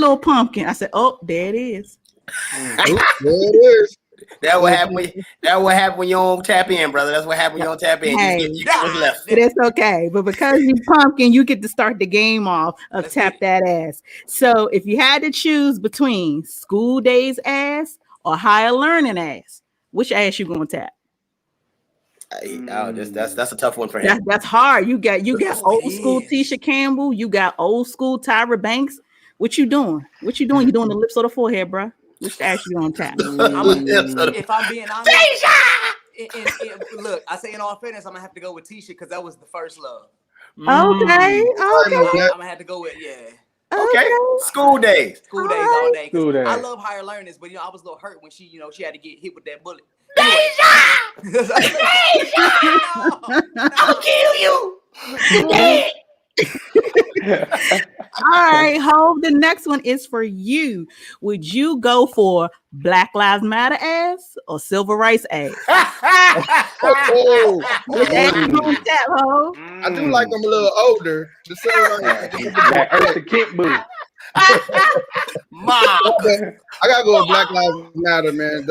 little pumpkin. I said, oh, there it is. There it is. That what happen. That what happen when you don't tap in, brother. That's what happened when you don't tap in. Hey, You get what's left. it's okay. But because you pumpkin, you get to start the game off of tap that ass. So if you had to choose between school days ass or higher learning ass, which ass you gonna tap? That's a tough one for him. That's hard. You got old school Tisha Campbell. You got old school Tyra Banks. What you doing? What you doing? You doing the lips or the forehead, bro? Which ass you gonna tap? If I'm being honest, look, I say in all fairness, I'm gonna have to go with Tisha because that was the first love. Okay. I'm gonna have to go with Okay. School days all day. School days. I love higher learners, but I was a little hurt when she had to get hit with that bullet. Deja! I'll kill you. All right, Ho. The next one is for you. Would you go for Black Lives Matter ass or civil rights ass? Which ass you gonna tap, Ho? I do like them a little older. The Eartha Kitt booty. Mom. I gotta go with Black Lives Matter, man.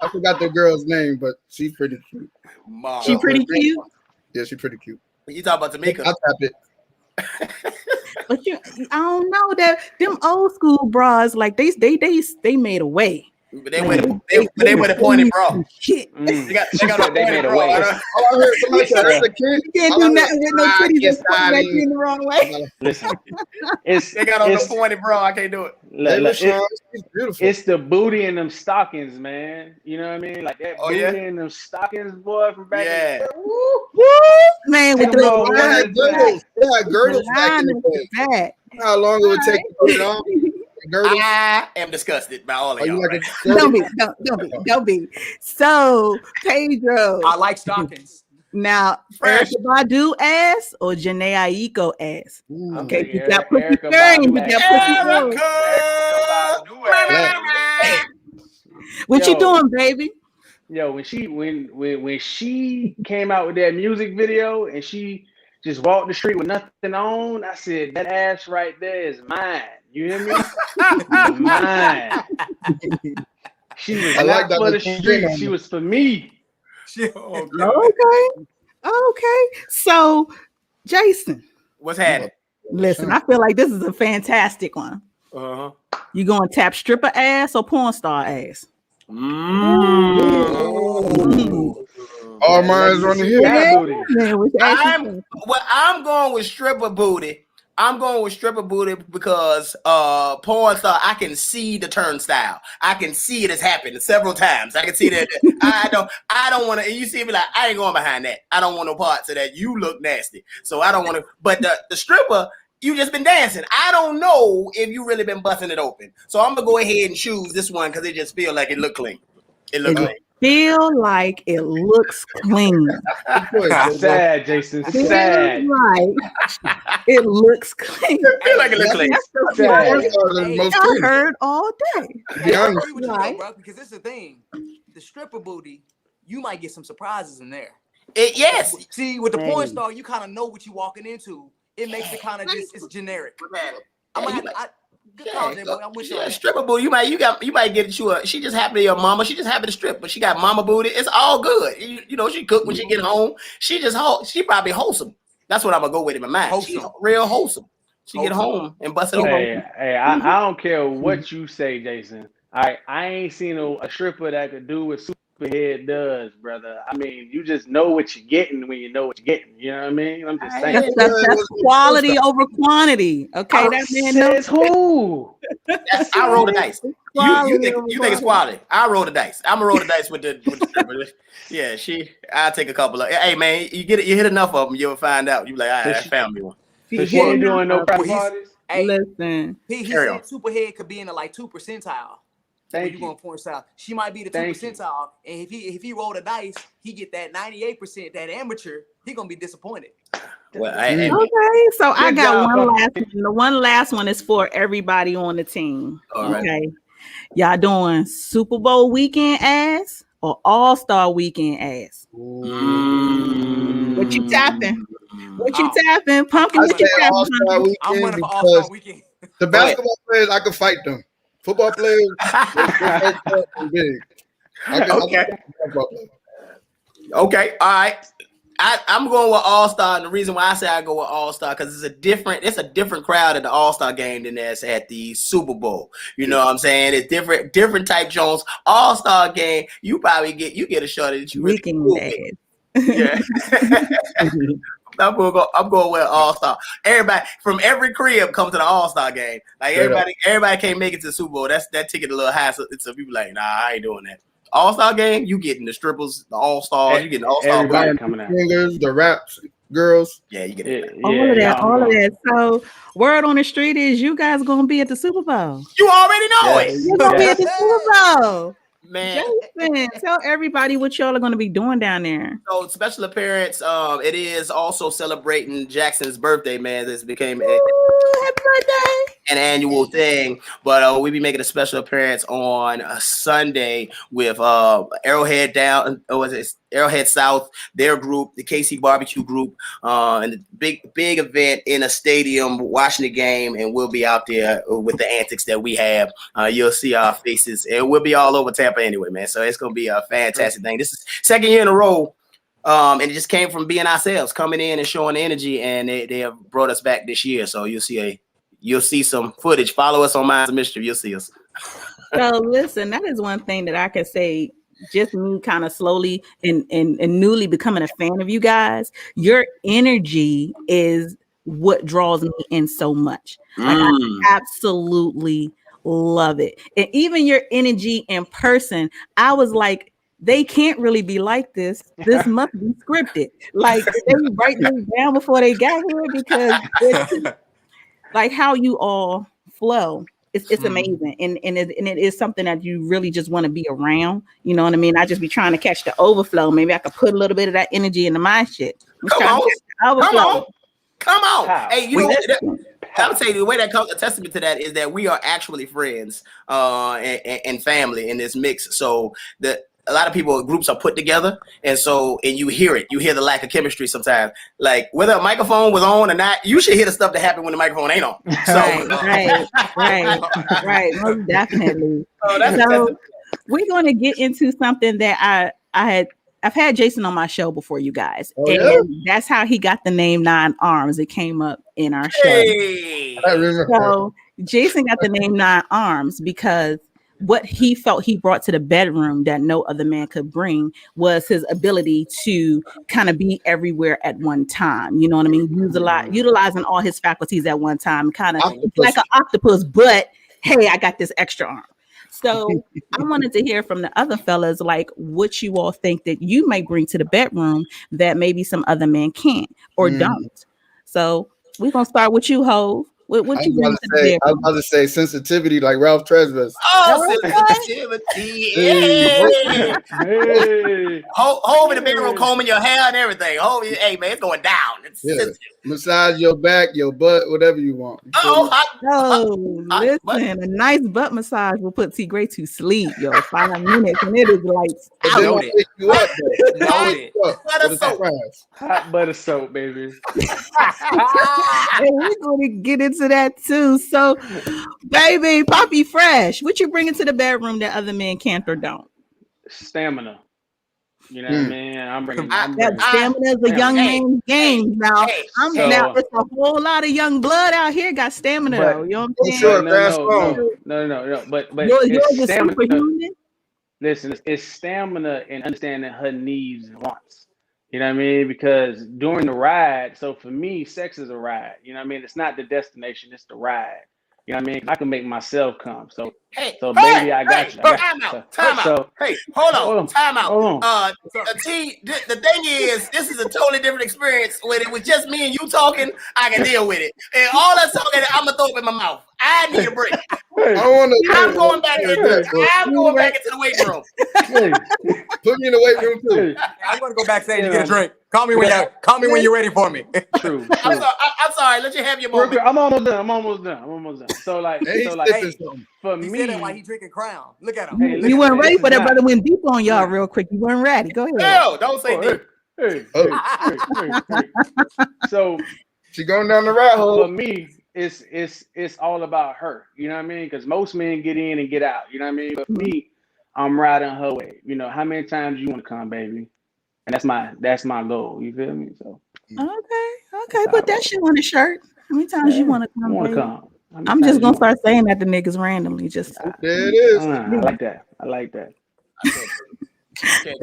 I forgot the girl's name, but she's pretty cute. Mom. She pretty cute? Yeah, she's pretty cute. You talk about Tamika? I'll tap it. But I don't know that them old school bras, like they made a way. But they went a pointy bra. Shit. They got a pointy bra. I heard somebody say that's a kid. You can't do nothing with no titties just pointing at you in the wrong way. Listen, they got on the pointy bra. I can't do it. It's beautiful. It's the booty in them stockings, man. You know what I mean? Like that booty in them stockings, boy, from back in the day. Woo, man, with the girdles back in the day. How long it would take to put it on? I am disgusted by all of y'all. Like Don't be. So, Pedro. I like stockings. Now, Erykah Badu ass or Janae Aiko ass? Okay, you got pussy thing. What you doing, baby? Yo, when she came out with that music video and she just walked the street with nothing on, I said that ass right there is mine. You hear me? Mine. She was not for the street. She was for me. Okay. So, Jason, what's happening? Listen, I feel like this is a fantastic one. You going to tap stripper ass or porn star ass? All mine's on the hill. I'm going with stripper booty. I'm going with stripper booty because porn star, I can see the turnstile. I can see it has happened several times. I can see that. I don't want to. You see me like I ain't going behind that. I don't want no parts of that. You look nasty, so I don't want to. But the stripper, you just been dancing. I don't know if you really been busting it open. So I'm gonna go ahead and choose this one because it just feel like it look clean. It look clean. Feel like it looks clean. Sad, Jason. Sad. Like it looks clean. Feel like it looks clean. I heard all day. I agree with you, bro, because this is the thing. The stripper booty, you might get some surprises in there. Yes. See, with the porn star, you kind of know what you're walking into. It makes it kind of just it's generic. Good call there, boy. I'm with you. Stripper booty, you might get you she just happy to your mama. She just happy to strip, but she got mama booty. It's all good. You know, she cook when she get home. She probably wholesome. That's what I'm gonna go with in my mind. She's real wholesome. She get home and bust it open. Hey, I don't care what you say, Jason. I ain't seen a stripper that could do what Superhead does, brother. I mean, you just know what you're getting when you know what you're getting. You know what I mean? I'm just saying. That's quality over quantity. Okay, that man knows who. I roll the dice. You think it's quality? I roll the dice. I'm gonna roll the dice with the stripper. Yeah, I'll take a couple of. Hey man, you hit enough of them, you'll find out. You be like, all right, I found me one. So she ain't doing no private parties. Hey, listen, he said Superhead could be in the like 2 percentile. Thank you. Going porn style. She might be the 2 percentile, and if he roll the dice, he get that 98%. That amateur, he gonna be disappointed. Well, okay, so I got one last one. The one last one is for everybody on the team. Okay, y'all doing Super Bowl weekend ass or All-Star weekend ass? What you tapping? What you tapping? Pumpkin, what you tapping? I'm winning for All-Star weekend. The basketball players, I can fight them. Football players, they're big. Okay. Okay. All right. I'm going with All-Star, and the reason why I say I go with All-Star because it's a different crowd at the All-Star game than there's at the Super Bowl. You know what I'm saying? It's different type Jones. All-Star game, you probably get a shot that you really cool with. Yeah. I'm going with All-Star. Everybody from every crib come to the All-Star game. Like everybody can't make it to the Super Bowl. That ticket a little high, so people like, nah, I ain't doing that. All-Star game, you getting the strippers, the all-stars, you getting the all-star everybody coming out. The rap girls. Yeah, you get it. All of that. So word on the street is you guys gonna be at the Super Bowl. You already know it. You're gonna be at the Super Bowl. Man, Jason, tell everybody what y'all are going to be doing down there. So special appearance. It is also celebrating Jackson's birthday. Man, this became happy birthday, an annual thing. But we'll be making a special appearance on Sunday with Arrowhead Down. Was it Arrowhead South? Their group, the KC Barbecue Group, and the big event in a stadium, watching the game, and we'll be out there with the antics that we have. You'll see our faces, and we'll be all over Tampa anyway, man. So it's gonna be a fantastic thing. This is second year in a row, and it just came from being ourselves, coming in and showing energy, and they have brought us back this year. So you'll see some footage. Follow us on Minds of Mischief. You'll see us. So listen, that is one thing that I can say. Just me kind of slowly and newly becoming a fan of you guys. Your energy is what draws me in so much. Like I absolutely love it. And even your energy in person, I was like, they can't really be like this. This must be scripted. Like they write this down before they got here because it's like how you all flow. It's amazing, and it is something that you really just want to be around. You know what I mean? I just be trying to catch the overflow. Maybe I could put a little bit of that energy into my shit. Come on. Hey, you know, I would say the way that comes a testament to that is that we are actually friends and family in this mix. So a lot of groups are put together, and you hear it. You hear the lack of chemistry sometimes. Like whether a microphone was on or not, you should hear the stuff that happened when the microphone ain't on. So, right, most definitely. So we're going to get into something that I've had Jason on my show before, you guys, that's how he got the name 9 Arms. It came up in our show. I remember. So Jason got the name 9 Arms because what he felt he brought to the bedroom that no other man could bring was his ability to kind of be everywhere at one time. You know what I mean? Utilizing all his faculties at one time, kind of like an octopus, but hey, I got this extra arm. So I wanted to hear from the other fellas, like what you all think that you might bring to the bedroom that maybe some other men can't or don't. So we're going to start with you, Hov. What you bring to the bedroom? I was about to say sensitivity, like Ralph Tresvant. Oh, sensitivity. Hey. Hov in the bedroom, combing your hair and everything. Hey, man, it's going down. It's sensitive. Massage your back, your butt, whatever you want. Listen, a nice butt massage will put T. Gray to sleep, 5 minutes, and it is like hot butter soap, baby. And we're going to get into that too. So, baby, Poppy Fresh, what you bringing to the bedroom that other men can't or don't? Stamina. You know what I mean? I'm bringing stamina is a young man's game now. Now it's a whole lot of young blood out here got stamina though. You know what I'm saying? No. But yours is superhuman. Listen, it's stamina and understanding her needs and wants. You know what I mean? Because during the ride, so for me, sex is a ride. You know what I mean? It's not the destination, it's the ride. You know what I mean? I can make myself come. So baby, I got you. Time out. Hey, hold on. Time out. The thing is, this is a totally different experience. When it was just me and you talking, I can deal with it. And all that talking, I'm gonna throw up in my mouth. I need a break. I'm going back into the weight room. Put me in the weight room too. I'm gonna go backstage and get a drink. Call me when you're ready for me. True. I'm sorry. Let you have your moment. I'm almost done. So for he me, said that while he drinking Crown. Look at him. You weren't ready for that brother went deep on y'all real quick. You weren't ready. Go ahead. No, don't say deep. Hey. So she going down the rat hole. For me, it's all about her. You know what I mean? Because most men get in and get out. You know what I mean? But for me, I'm riding her way. You know, how many times you want to come, baby? And that's my goal. You feel me? So Okay. Put that shit on the shirt. How many times you want to I come, want to baby? come. How many I'm times just you gonna want? start saying that to niggas randomly. Just There it is. I like that. I like that.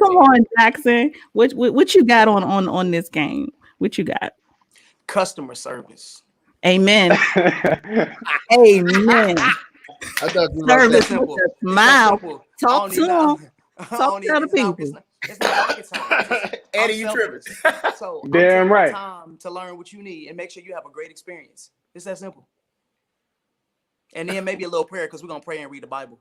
come on, Jackson. What you got on this game? What you got? Customer service. Amen. Amen. I thought you were about to Service say, with Simple. a It's that smile. simple. I Talk don't to need no- them. I Talk don't to need- other it's not- people. it's not rocket science. Eddie, I'm you tripping. So I'm Damn taking right. the time to learn what you need and make sure you have a great experience. It's that simple. And then maybe a little prayer because we're gonna pray and read the Bible.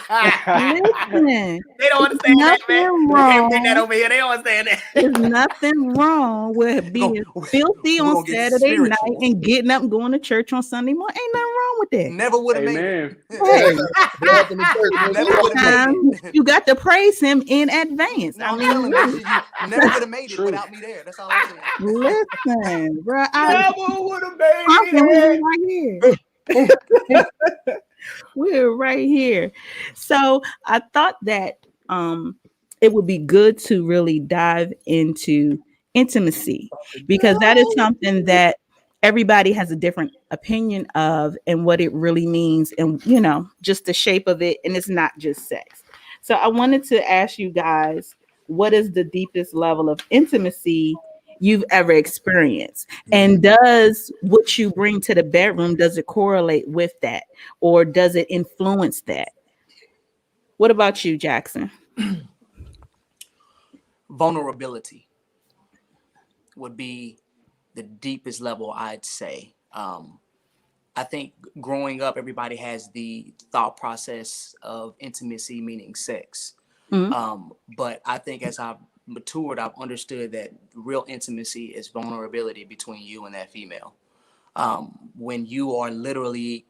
Listen, They don't understand that, man. nothing You can't bring that wrong. over here. They don't understand that. There's nothing wrong with being filthy we're on gonna get Saturday night spiritual. and getting up and going to church on Sunday morning. Ain't nothing wrong with that. Never would have made Amen. it. hey, get up in the church. Never Let's would've made Sometimes you got to praise him in advance. No, I I'm mean, telling really. you never would have made it True. without me there. That's all I'm saying. Listen, bro, Never would have made we're it. right here. We're right here. So I thought that it would be good to really dive into intimacy because that is something that everybody has a different opinion of and what it really means and just the shape of it, and it's not just sex. So I wanted to ask you guys, what is the deepest level of intimacy you've ever experienced, and does what you bring to the bedroom, does it correlate with that, or does it influence that? What about you, Jackson? Vulnerability would be the deepest level, I'd say. I think growing up, everybody has the thought process of intimacy, meaning sex. But I think as I've matured, I've understood that real intimacy is vulnerability between you and that female. When you are literally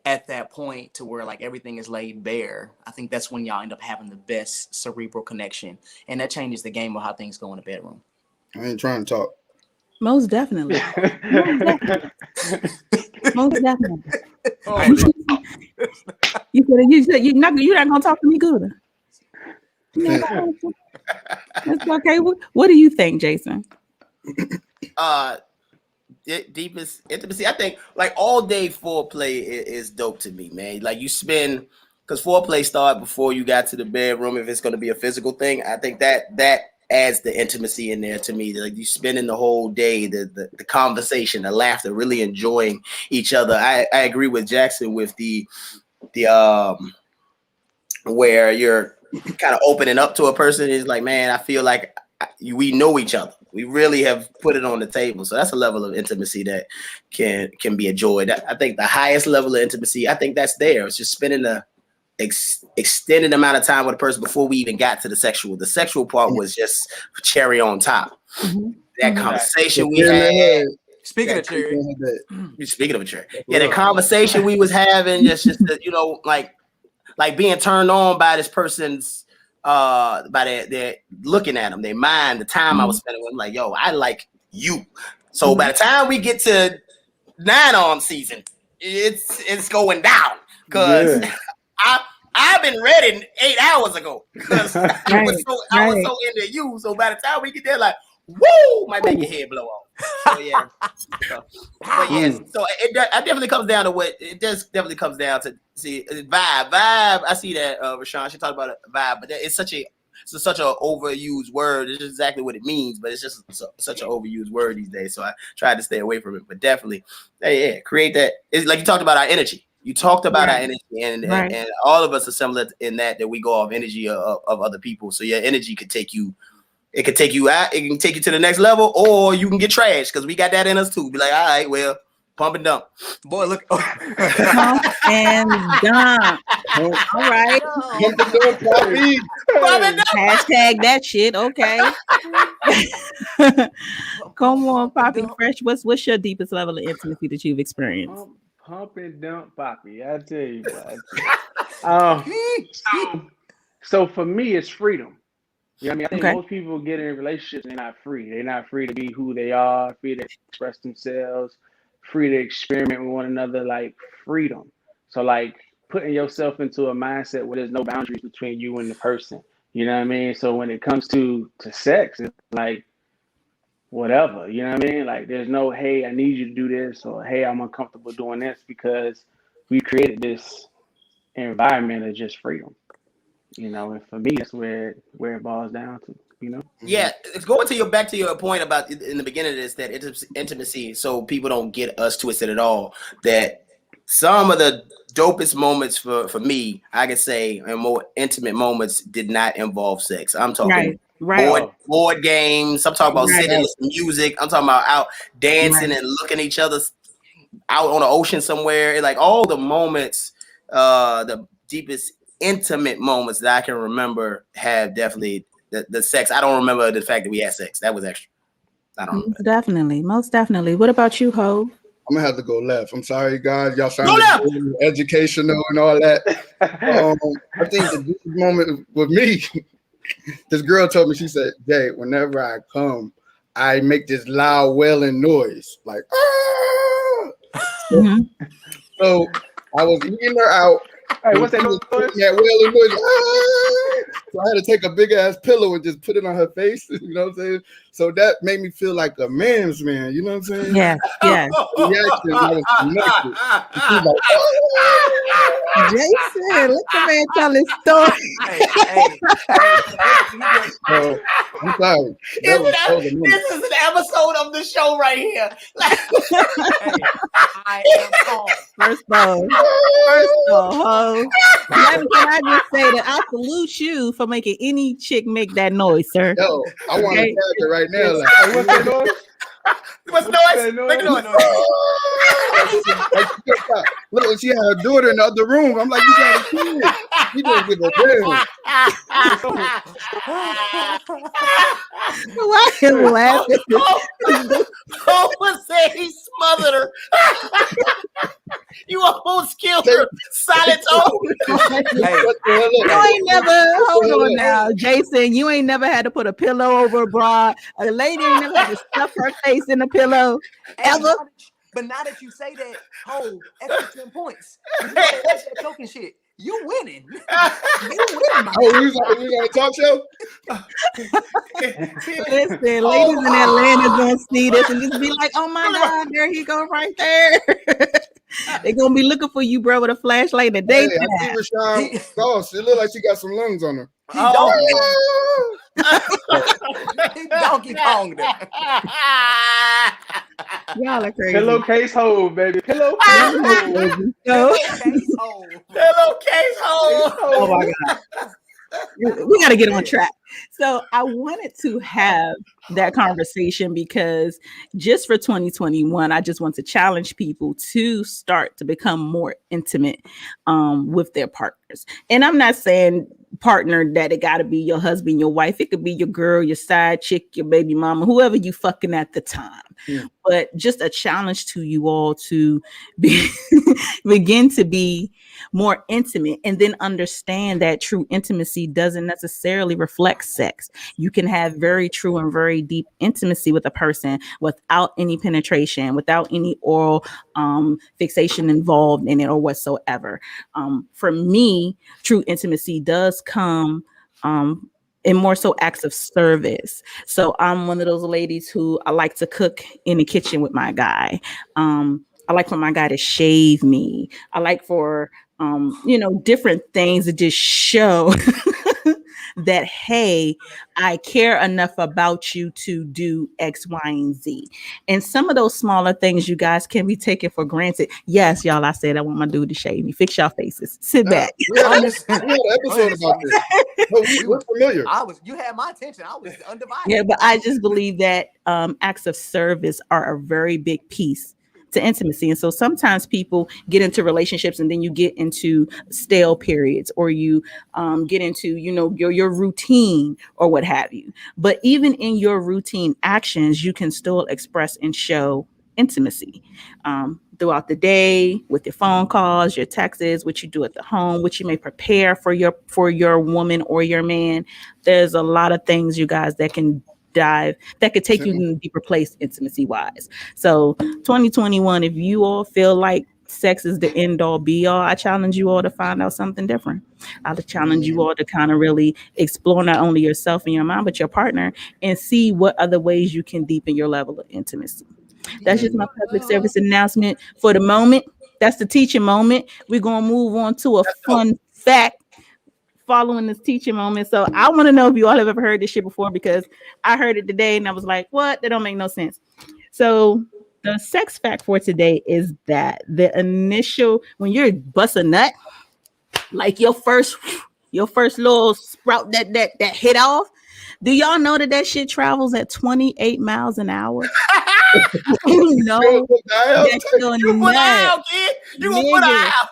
at that point to where like everything is laid bare, I think that's when y'all end up having the best cerebral connection, and that changes the game of how things go in the bedroom. I ain't trying to talk. Most definitely. Most definitely. You said you're not gonna talk to me good. That's okay. What do you think, Jason? Deepest intimacy, I think like all day foreplay is dope to me, man. Like you spend, because foreplay started before you got to the bedroom. If it's going to be a physical thing, I think that adds the intimacy in there to me. Like you spending the whole day, the conversation, the laughter, really enjoying each other. I agree with Jackson with the where you're kind of opening up to a person. Is like, man, I feel like we know each other. We really have put it on the table. So that's a level of intimacy that can be enjoyed. I think the highest level of intimacy, I think that's there. It's just spending the extended amount of time with a person before we even got to the sexual. The sexual part was just cherry on top. That conversation we had. Speaking of cherry, speaking of a cherry, the conversation we was having, just like being turned on by this person's by their looking at them, their mind, the time I was spending with them, like, yo, I like you. So by the time we get to 9-arm season, it's going down because I've been ready 8 hours ago because I was so into you. So by the time we get there, like, woo, might make your head blow off. So yeah, but yes, so it definitely comes down to what it does. Definitely comes down to vibe. I see that Rashawn, she talked about a vibe, but it's such a overused word. It's just exactly what it means, but it's just such an overused word these days. So I tried to stay away from it. But definitely, create that. It's like you talked about our energy. You talked about our energy, and all of us are similar in that we go off energy of other people. So your energy could take you. It could take you out. It can take you to the next level, or you can get trashed because we got that in us too. Be like, all right, well, pump and dump. Boy, look. Pump and dump. All right. Hashtag that shit. Okay. Come on, Poppy Fresh. What's your deepest level of intimacy that you've experienced? Pump and dump, Poppy. I tell you, so for me, it's freedom. You know what I mean? I think most people get in relationships and they're not free. They're not free to be who they are, free to express themselves, free to experiment with one another, like freedom. So like putting yourself into a mindset where there's no boundaries between you and the person. You know what I mean? So when it comes to sex, it's like whatever. You know what I mean? Like there's no, hey, I need you to do this, or hey, I'm uncomfortable doing this, because we created this environment of just freedom. You know, and for me, that's where it boils down to. You know. Yeah, it's going to your back to your point about in the beginning of this, that intimacy, so people don't get us twisted at all. That some of the dopest moments for me, I could say, and more intimate moments did not involve sex. I'm talking Right. board games. I'm talking about Right. sitting with music. I'm talking about out dancing Right. and looking at each other out on the ocean somewhere. Like all the moments, the deepest intimate moments that I can remember have definitely the sex. I don't remember the fact that we had sex. That was extra. I don't remember. Most definitely. What about you, Ho? I'm gonna have to go left. I'm sorry, guys. Y'all Go sound left. educational and all that. I think the deepest moment with me, this girl told me, she said, Jay, whenever I come, I make this loud wailing noise, like, ah! So I was eating her out. Hey, what's that noise? That wailing noise. Ah! So I had to take a big ass pillow and just put it on her face. You know what I'm saying? So that made me feel like a man's man. You know what I'm saying? Yes. Yes. Reaction, I was connected. She was like, Jason, let the man tell his story. oh, I'm sorry. This is an episode of the show right here. I am calm. First of all, Ho, can I just say that I salute you for making any chick make that noise, sir. Yo, I want to tag it right now. Like, Hey, what's that noise? What's noise? Make a noise. Look, she had her daughter in the other room. I'm like, you got a kid. You don't give a damn. Why are you laughing? Oh, say he smothered her. You almost killed her. Silent You ain't never, hold on now, Jason, you ain't never had to put a pillow over a bra. A lady ain't never had to stuff her face in a pillow, ever. But now that you say that, extra 10 points. That's that token shit. You winning. You winning. Oh, you was on a talk show? Listen, ladies in Atlanta gonna see this and just be like, oh my God, there he go right there. They're gonna be looking for you, bro, with a flashlight in the Hey, daytime. I see Rashawn Goss. It look like she got some lungs on her. He Donkey Kong. Y'all are crazy. Pillowcase hole, baby. Pillowcase hole. Pillowcase hole. Oh my God. We got to get on track. So I wanted to have that conversation because just for 2021, I just want to challenge people to start to become more intimate with their partners. And I'm not saying partner that it got to be your husband, your wife. It could be your girl, your side chick, your baby mama, whoever you fucking at the time. Yeah. But just a challenge to you all to begin to be more intimate, and then understand that true intimacy doesn't necessarily reflect sex. You can have very true and very deep intimacy with a person without any penetration, without any oral fixation involved in it or whatsoever. For me, true intimacy does come and more so acts of service. So I'm one of those ladies who I like to cook in the kitchen with my guy. I like for my guy to shave me. I like for, different things that just show that, hey, I care enough about you to do X, Y, and Z. And some of those smaller things, you guys, can be taken for granted. Yes, y'all, I said I want my dude to shave me. Fix y'all faces. Sit back. We had an episode about this. We're familiar. You had my attention. I was undivided. Yeah, but I just believe that acts of service are a very big piece to intimacy. And so sometimes people get into relationships and then you get into stale periods, or you get into, your routine or what have you. But even in your routine actions, you can still express and show intimacy throughout the day, with your phone calls, your texts, what you do at the home, what you may prepare for your woman or your man. There's a lot of things, you guys, that can dive that could take you in a deeper place intimacy wise. So 2021, if you all feel like sex is the end all be all, I challenge you all to find out something different. I challenge you all to kind of really explore not only yourself and your mind, but your partner, and see what other ways you can deepen your level of intimacy. That's just my public service announcement for the moment. That's the teaching moment. We're going to move on to a fun fact following this teaching moment. So I want to know if you all have ever heard this shit before, because I heard it today and I was like, what? That don't make no sense. So the sex fact for today is that the initial, when you're bust a nut, like your first little sprout that hit off, do y'all know that shit travels at 28 miles an hour? You know, that's your You put nut. out, kid. You gonna put out.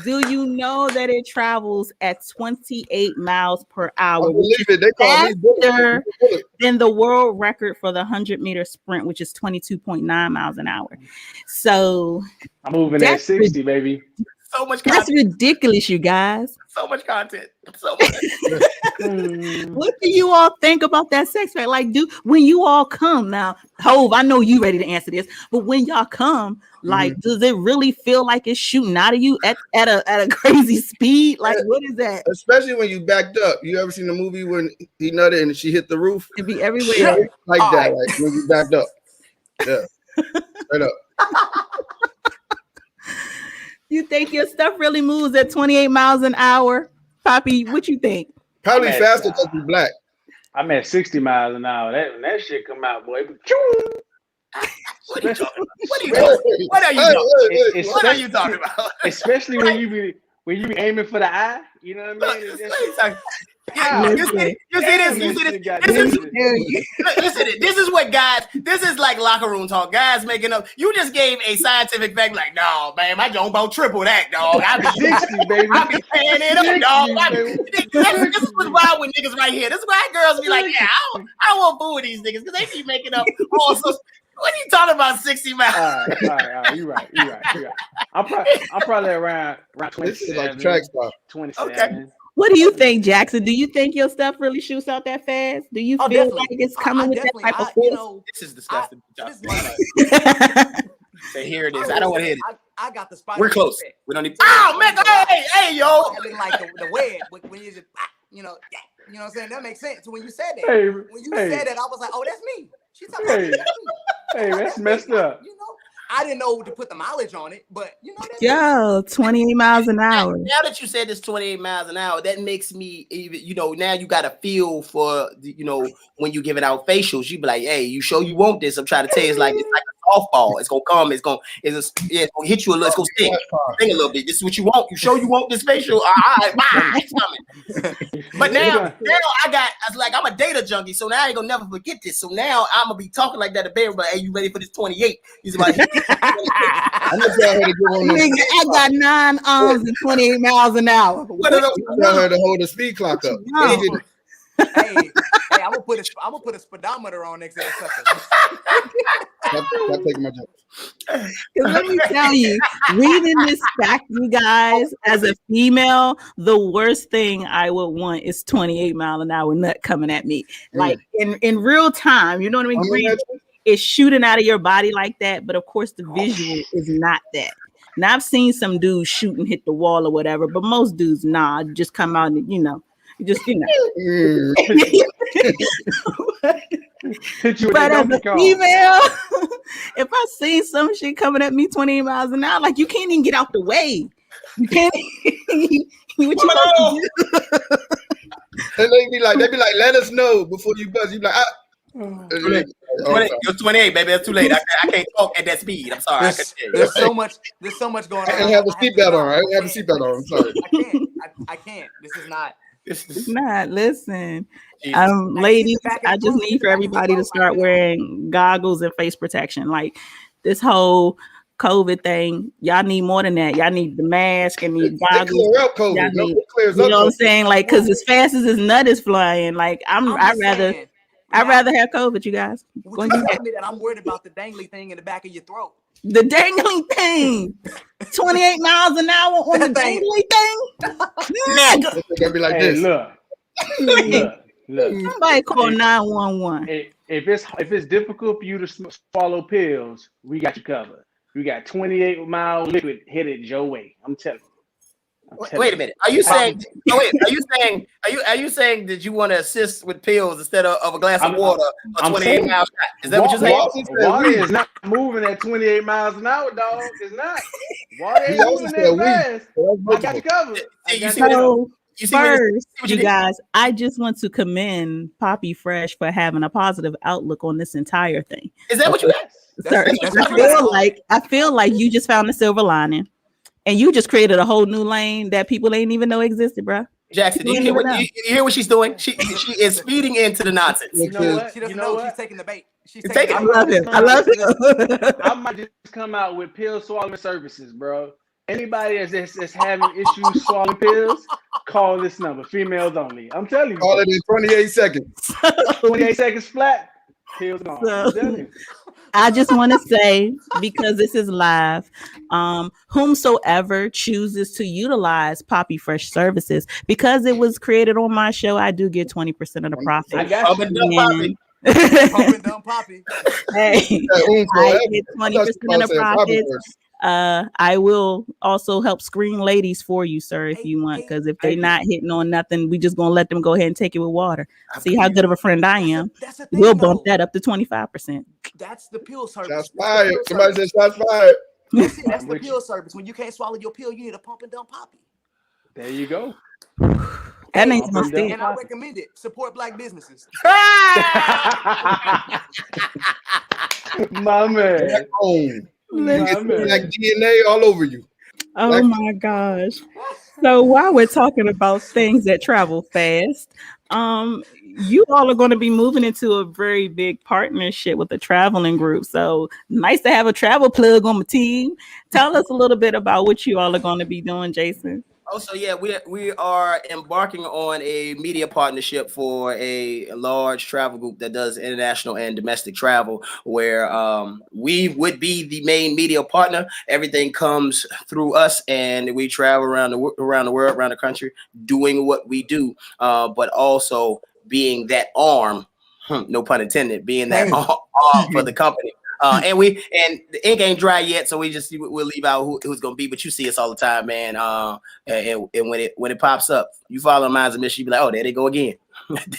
Do you know that it travels at 28 miles per hour, I which believe it. They is call me faster bullet. than the world record for the 100-meter sprint, which is 22.9 miles an hour? So I'm moving at 60, baby. So much that's content. ridiculous, you guys. So much content. So much. What do you all think about that sex fact? Like, when you all come now, Hove, I know you ready to answer this, but when y'all come, like, does it really feel like it's shooting out of you at a crazy speed? Like, what is that? Especially when you backed up. You ever seen the movie when he nutted and she hit the roof? It be everywhere. Like that, like when you backed up. Yeah. Straight up. You think your stuff really moves at 28 miles an hour? Poppy, what you think? Probably faster because you're black. I'm at 60 miles an hour. That shit come out, boy. What are you talking about? What are you talking about? Especially when you be aiming for the eye. You know what I mean? You see this? This is what guys. This is like locker room talk. Guys making up. You just gave a scientific fact. Like, no, man, my joint about triple that, dog. I be 60, baby. I be paying it up, dog. This is what's wild with niggas right here. This is why girls be like, yeah, I won't fool with these niggas because they keep making up all sorts. What are you talking about? 60 miles. All right. You're right. I'm probably around 27. This is like track stop. 27. Okay. What do you think, Jackson? Do you think your stuff really shoots out that fast? Do you feel definitely. like it's coming with that type of force? This is disgusting. Say, here it is. I don't want to hear it. I got the spot. We're close. We don't need. Oh man, hey, yo. I didn't like the web when you just, you know what I'm saying? That makes sense. When you said that, said that, I was like, oh, that's me. She's talking about me. Hey, that's messed up. You know, I didn't know to put the mileage on it, but you know that. Yo, 28 miles an hour. Now that you said this 28 miles an hour, that makes me even, now you got a feel for, when you giving out facials, you be like, hey, you sure you want this? I'm trying to tell you, it's like a softball. It's gonna come. It's gonna hit you a little. It's gonna sting a little bit. This is what you want. You sure you want this facial? All right, bye. It's coming. But now I'm a data junkie, so now I ain't gonna never forget this. So now I'm gonna be talking like that to Barry, but hey, you ready for this 28? He's like, I got 9 arms and 28 miles an hour. Tell her to hold the speed clock up. Hey, I'm gonna put a speedometer on next to that sucker. I'm taking my job. Let me tell you, reading this fact, you guys, as a female, the worst thing I would want is 28 mile an hour nut coming at me, like in real time. You know what I mean? It's shooting out of your body like that, but of course the visual is not that. Now I've seen some dudes shoot and hit the wall or whatever, but most dudes, just come out and But as a female, if I see some shit coming at me 28 miles an hour, like you can't even get out the way. You can't. What you And they be like, let us know before you buzz. You be like, you're 28, baby. It's too late. I can't talk at that speed. I'm sorry. There's so much going on. I have a seatbelt on. I don't have a seatbelt on. I'm sorry. I can't. This is not. It's not. Listen, ladies, I just need for everybody to start wearing goggles and face protection. Like this whole COVID thing, y'all need more than that. Y'all need the mask and the goggles. Clear up COVID. You know what I'm saying? Like, because as fast as his nut is flying, like I'd rather have COVID. You guys, would you tell me that I'm worried about the dangly thing in the back of your throat? The dangling thing, 28 miles an hour on the dangling thing. Nigga, It's gonna be like this. Look. Somebody call 911. if it's difficult for you to swallow pills, we got you covered. We got 28-mile liquid headed your way. I'm telling you. Wait a minute. Are you saying? Oh wait. Are you saying that you want to assist with pills instead of a glass of water or 28 miles? Is that what you're saying? Water is not moving at 28 miles an hour, dog. It's not. Water ain't moving that fast. I got you covered. First, you guys, I just want to commend Poppy Fresh for having a positive outlook on this entire thing. Is that what you got? I feel like you just found the silver lining. And you just created a whole new lane that people ain't even know existed, bro. Jackson, do you hear what she's doing? She is feeding into the nonsense. You know what? She doesn't know she's taking the bait. She's taking. I love it. I might just come out with pill swallowing services, bro. Anybody that's having issues swallowing pills, call this number. Females only. I'm telling you. Call it in 28 seconds. 28 seconds flat. Pills gone. I'm telling you. I just want to say, because this is live, whomsoever chooses to utilize Poppy Fresh services, because it was created on my show, I do get 20% of the profit. I got you. Pump and dump Poppy. Hey, I get 20% of the profits. I will also help screen ladies for you, sir, if you want, because if they're not hitting on nothing, we just gonna let them go ahead and take it with water. See how good of a friend I am. That's the thing, we'll bump that up to 25%. That's the pill service. Shots fired. Somebody said shots fired. That's the pill service. When you can't swallow your pill, you need a pump and dump Poppy. There you go. That makes no sense. And I recommend it. Support black businesses. My man. Like DNA all over you. Oh my gosh. So while we're talking about things that travel fast, you all are going to be moving into a very big partnership with a traveling group. So nice to have a travel plug on my team. Tell us a little bit about what you all are going to be doing, Jason. Oh, so yeah, we are embarking on a media partnership for a large travel group that does international and domestic travel, where we would be the main media partner. Everything comes through us, and we travel around the world, around the country, doing what we do, but also being that arm, no pun intended, being that arm for the company. And the ink ain't dry yet, so we'll leave out who's gonna be. But you see us all the time, man. And when it pops up, you follow Minds of Mission, you be like, oh, there they go again.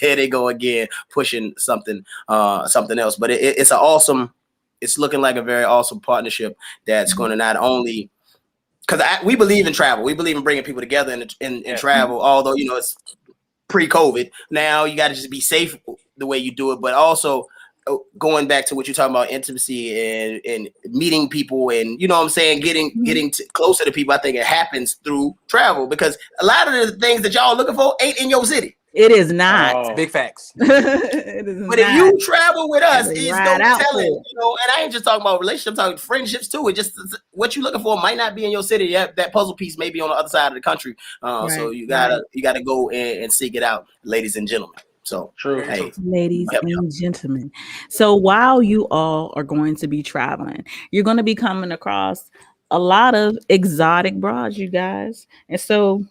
There they go again, pushing something else. But it's an awesome. It's looking like a very awesome partnership that's going to not only, because we believe in travel, we believe in bringing people together in travel. Although it's pre-COVID, now you got to just be safe the way you do it, but also going back to what you're talking about, intimacy and meeting people, and you know what I'm saying, getting closer to people. I think it happens through travel, because a lot of the things that y'all looking for ain't in your city. It is not. Big facts. It is but not. if you travel with us, it's right no telling. for. And I ain't just talking about relationships, I'm talking friendships too. It just what you're looking for might not be in your city. That puzzle piece may be on the other side of the country. So you gotta go and seek it out, ladies and gentlemen. So true. Hey, ladies and gentlemen. So while you all are going to be traveling, you're going to be coming across a lot of exotic bras, you guys. And so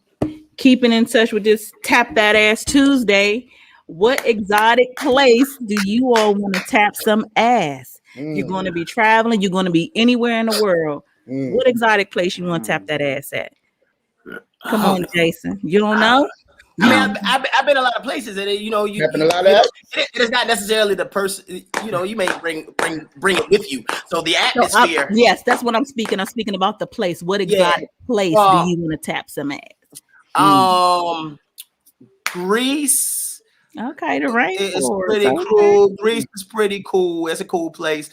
keeping in touch with this Tap That Ass Tuesday, what exotic place do you all want to tap some ass? You're going to be traveling. You're going to be anywhere in the world. What exotic place you want to tap that ass at? Come on, Jason. You don't know? I mean, I've been a lot of places, and it is not necessarily the person. You may bring it with you. So the atmosphere. Yes, that's what I'm speaking. I'm speaking about the place. What exotic place do you want to tap some ass? Greece. Okay, the rain is pretty cool. Greece is pretty cool. It's a cool place.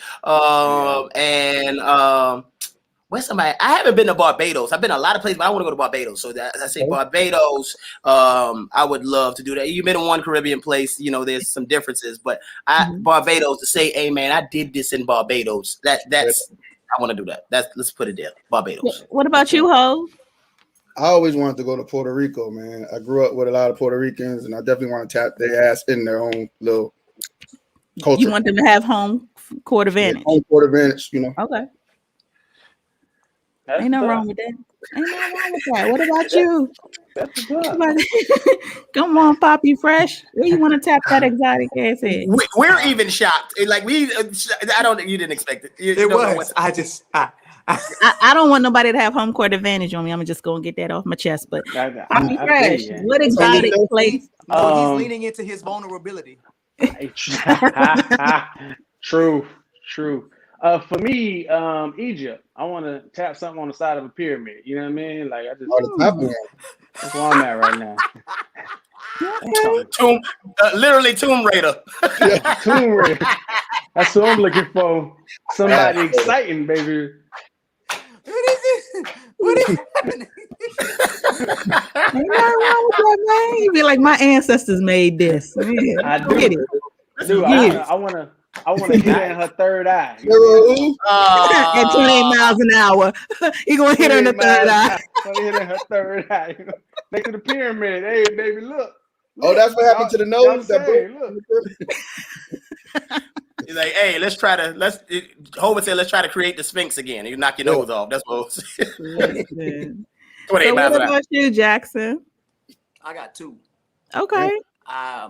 Where's somebody? I haven't been to Barbados. I've been a lot of places, but I want to go to Barbados. So I say Barbados. I would love to do that. You've been in one Caribbean place. There's some differences, but Barbados, to say, hey man, I did this in Barbados. That's I want to do that. Let's put it there. Barbados. What about you, Ho? I always wanted to go to Puerto Rico, man. I grew up with a lot of Puerto Ricans, and I definitely want to tap their ass in their own little culture. You want them to have home court advantage. Home court advantage, Okay. Ain't nothing wrong with that. Ain't nothing wrong with that. What about you? That's what's up. Come on, Poppy Fresh. Where you want to tap that exotic ass head? We're even shocked. Like I don't. You didn't expect it. You It don't know was. what- I don't want nobody to have home court advantage on me. I'm just gonna get that off my chest. But Poppy I Fresh, feel you. what exotic place? He's leaning into his vulnerability. True. For me, Egypt. I want to tap something on the side of a pyramid. You know what I mean? Like I just. Oh, the top one. That's where I'm at right now. Literally Tomb Raider. Tomb Raider. That's what I'm looking for. Somebody exciting, baby. What is it? What is happening? Ain't nothing wrong with that, man. You be like, my ancestors made this. Man, I do. get it. Dude, Yeah. I wanna hit her in her third eye. At 28 miles an hour. He gonna hit her in the third eye. Hit her in her third eye. Next to the pyramid. Hey, baby, look. Oh, that's what happened to the nose. That Look. He's like, hey, Homer said, let's try to create the Sphinx again. You knock your nose off. That's what it was. 28 So miles what an hour. about you, Jackson? I got two. Okay.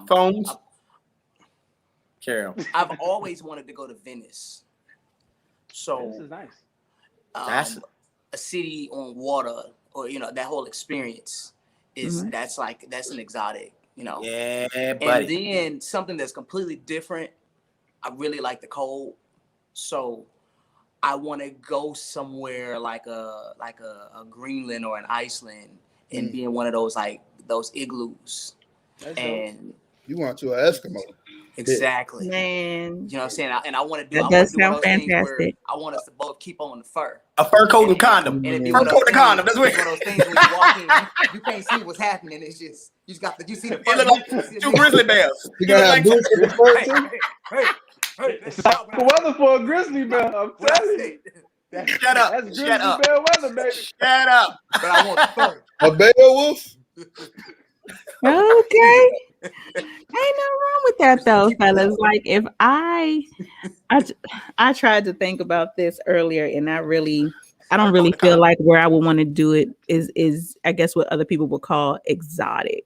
Phones. Carol. I've always wanted to go to Venice. So This is nice. That's a city on water, or that whole experience is that's an exotic, yeah, And buddy. then something that's completely different. I really like the cold, so I want to go somewhere like a Greenland or an Iceland and be in one of those those igloos. And you want to an Eskimo? Exactly, man. You know what I'm saying? And I want to do. That does sound fantastic. Where I want us to both keep on the fur. A fur coat and condom. And it'd be Fur coat and condom. That's what. One of those things when you walk in, you can't see what's happening. It's just you see the. It look like two grizzly bears. You gotta have boots with the fur too? Hey, It's like the weather for a grizzly bear. I'm telling you. Shut up. That's grizzly Shut up. bear weather, baby. Shut up. But I want the fur. A Beowulf? Okay. Ain't nothing wrong with that though, fellas. Like if I tried to think about this earlier, and I don't really feel like where I would want to do it is I guess what other people would call exotic.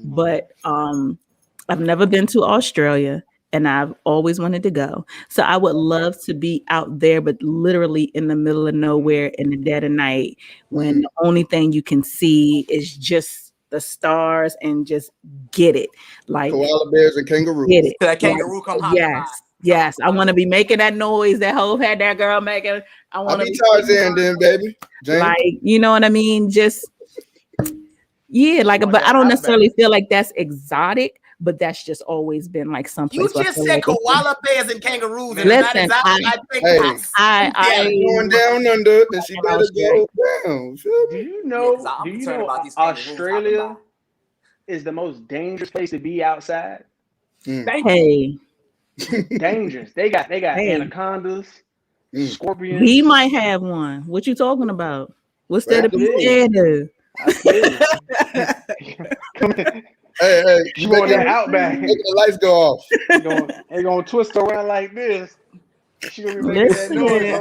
But I've never been to Australia, and I've always wanted to go. So I would love to be out there, but literally in the middle of nowhere in the dead of night, when the only thing you can see is just the stars, and just get it. Like koala bears and kangaroos. Get it. So that kangaroo come hopping by. Yes. I want to be making that noise that Hov had that girl making. I'll be Tarzan then, baby. James. Like, you know what I mean? Just but I don't necessarily feel like that's exotic, but that's just always been like something. You just said koala bears and kangaroos. And listen, I going down under, then she better go down. Do you know Australia is the most dangerous place to be outside? Hey. Dangerous. They got anacondas, scorpions. He might have one. What you talking about? What's there to be scared of? Hey, you want that outback? Make the lights go off. They're gonna twist around like this. She gonna be making that noise.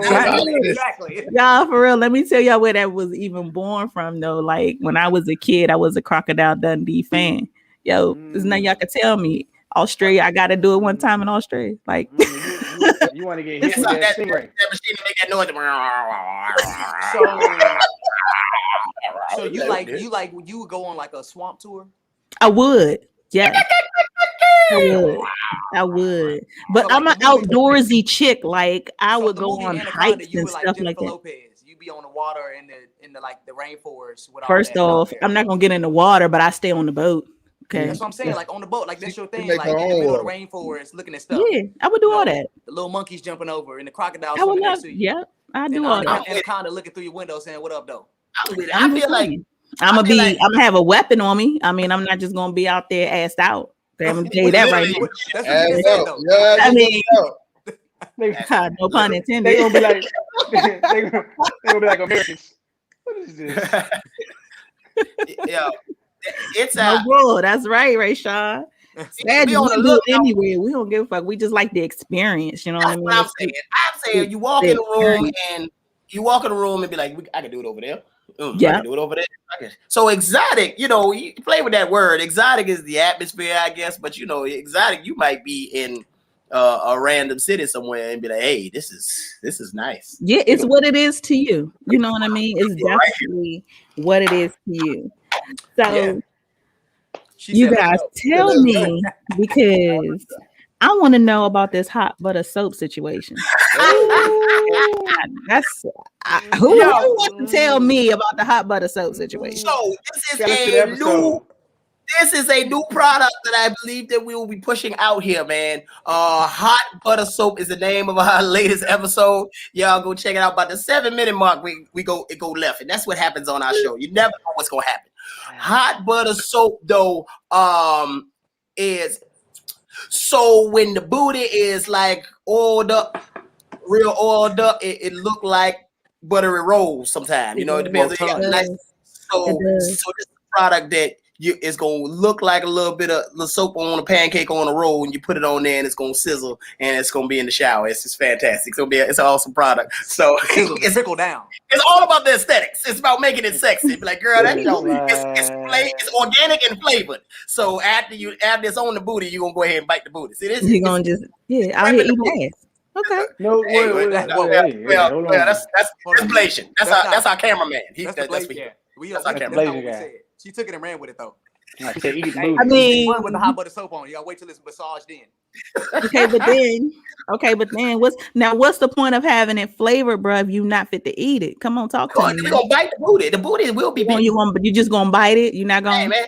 Exactly. Y'all, for real, let me tell y'all where that was even born from though. Like when I was a kid, I was a Crocodile Dundee fan. Yo, there's nothing y'all can tell me. Australia, I gotta do it one time in Australia. Like you want to get hit with that stingray. That machine to make that noise. So you would go on like a swamp tour? I would. Yeah. I would. But I'm an outdoorsy chick. Like I would go on hikes and stuff like that. You be on the water in the like the rainforest. First off, I'm not gonna get in the water, but I stay on the boat. Okay. That's what I'm saying. Like on the boat, like that's your thing. Like in the middle of the rainforest, looking at stuff. Yeah, I would do all that. The little monkeys jumping over and the crocodiles. I would love. Yeah, I do all that. And kind of looking through your window saying, "What up, though?" I feel like I'm gonna have a weapon on me. I mean, I'm not just gonna be out there assed out. Okay, I'm gonna tell you that right now. That's what you said, though. Yeah, I mean, no pun intended. They gonna be like, they gonna be like Americans. What is this? Yeah, it's bro. That's right, Rayshawn. We do it anywhere. We don't give a fuck. We just like the experience. You know what I mean? I'm saying you walk in the room and You walk in the room and be like, I can do it over there. I Yeah. can do it over there. So exotic, you play with that word. Exotic is the atmosphere, I guess. But exotic, you might be in a random city somewhere and be like, hey, this is nice. Yeah, it's what it is to you. You know what I mean? It's definitely what it is to you. So you guys tell me, because I want to know about this hot butter soap situation. That's who wants to tell me about the hot butter soap situation? So this is a new product that I believe that we will be pushing out here, man. Hot butter soap is the name of our latest episode. Y'all go check it out. By the 7-minute mark, it go left, and that's what happens on our show. You never know what's gonna happen. Hot butter soap, though, is so when the booty is like oiled up, real oiled up, it look like buttery rolls sometimes. It depends on nice. So this is a product that it's gonna look like a little bit of the soap on a pancake on a roll, and you put it on there, and it's gonna sizzle, and it's gonna be in the shower. It's just fantastic. It's an awesome product. So it's trickle down. It's all about the aesthetics. It's about making it sexy. Be like, girl, it's organic and flavored. So after it's on the booty, you're gonna go ahead and bite the booty. See this? You're gonna just out here eat ass. Okay. No, wait, that's blazing. That's our cameraman. That's our cameraman guy. She took it and ran with it though. I mean, with the hot butter soap on. You gotta wait till it's massaged in. Okay, but then what's the point of having it flavored, bro, if you not fit to eat it? Come on, talk to me. You're gonna bite the booty. The booty will be big. You just gonna bite it? You're not gonna. Hey, man,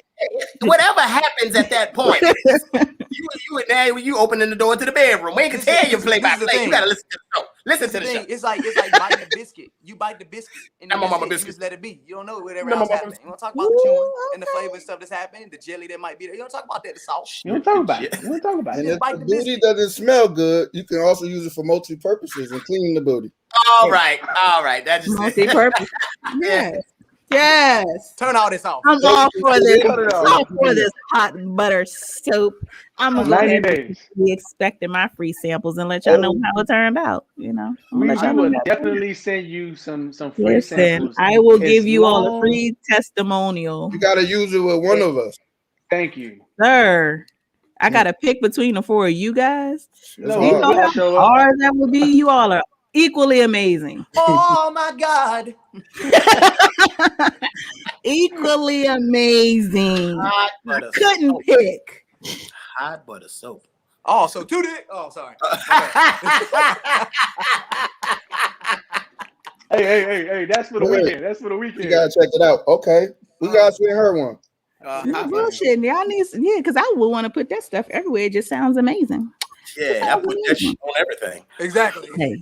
whatever happens at that point, you opening the door to the bedroom. We ain't can tell you play by play. You gotta listen to the show. Listen to the show. It's like biting a biscuit. You bite the biscuit and you just let it be. You don't know whatever else happening. You want to talk about the chewing and the flavor and stuff that's happening, the jelly that might be there. You don't talk about that, the salt. You don't talk about it. And if the booty doesn't smell good, you can also use it for multi purposes and clean the booty. All right. That's just multi-purpose. Yes. Turn all this off. I'm all for this. All for this hot butter soap. I'm gonna be expecting my free samples and let y'all know how it turned out. I will definitely send you some free samples. I will give you all a free testimonial. You gotta use it with one of us. Thank you, sir. I gotta pick between the four of you guys. No, you know how hard that would be. You all are equally amazing. Oh my God. Equally amazing. I couldn't pick. Hot butter soap. Oh, so two dick. Oh, sorry. Hey, that's for the weekend. You gotta check it out. Okay. We gotta send her one. Bullshit. Y'all need because I would want to put that stuff everywhere. It just sounds amazing. Yeah, I put that shit on everything. Exactly. Hey.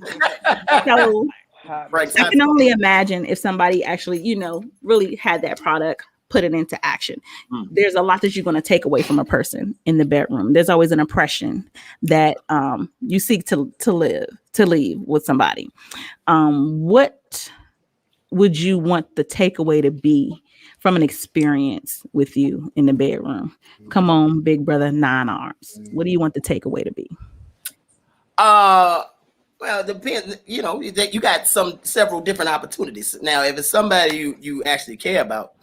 So I can only imagine if somebody actually, really had that product, put it into action. There's a lot that you're going to take away from a person in the bedroom. There's always an impression that you seek to leave with somebody. What would you want the takeaway to be from an experience with you in the bedroom? Come on, big brother, 9 arms. What do you want the takeaway to be? Well, it depends. You got several different opportunities. Now, if it's somebody you actually care about,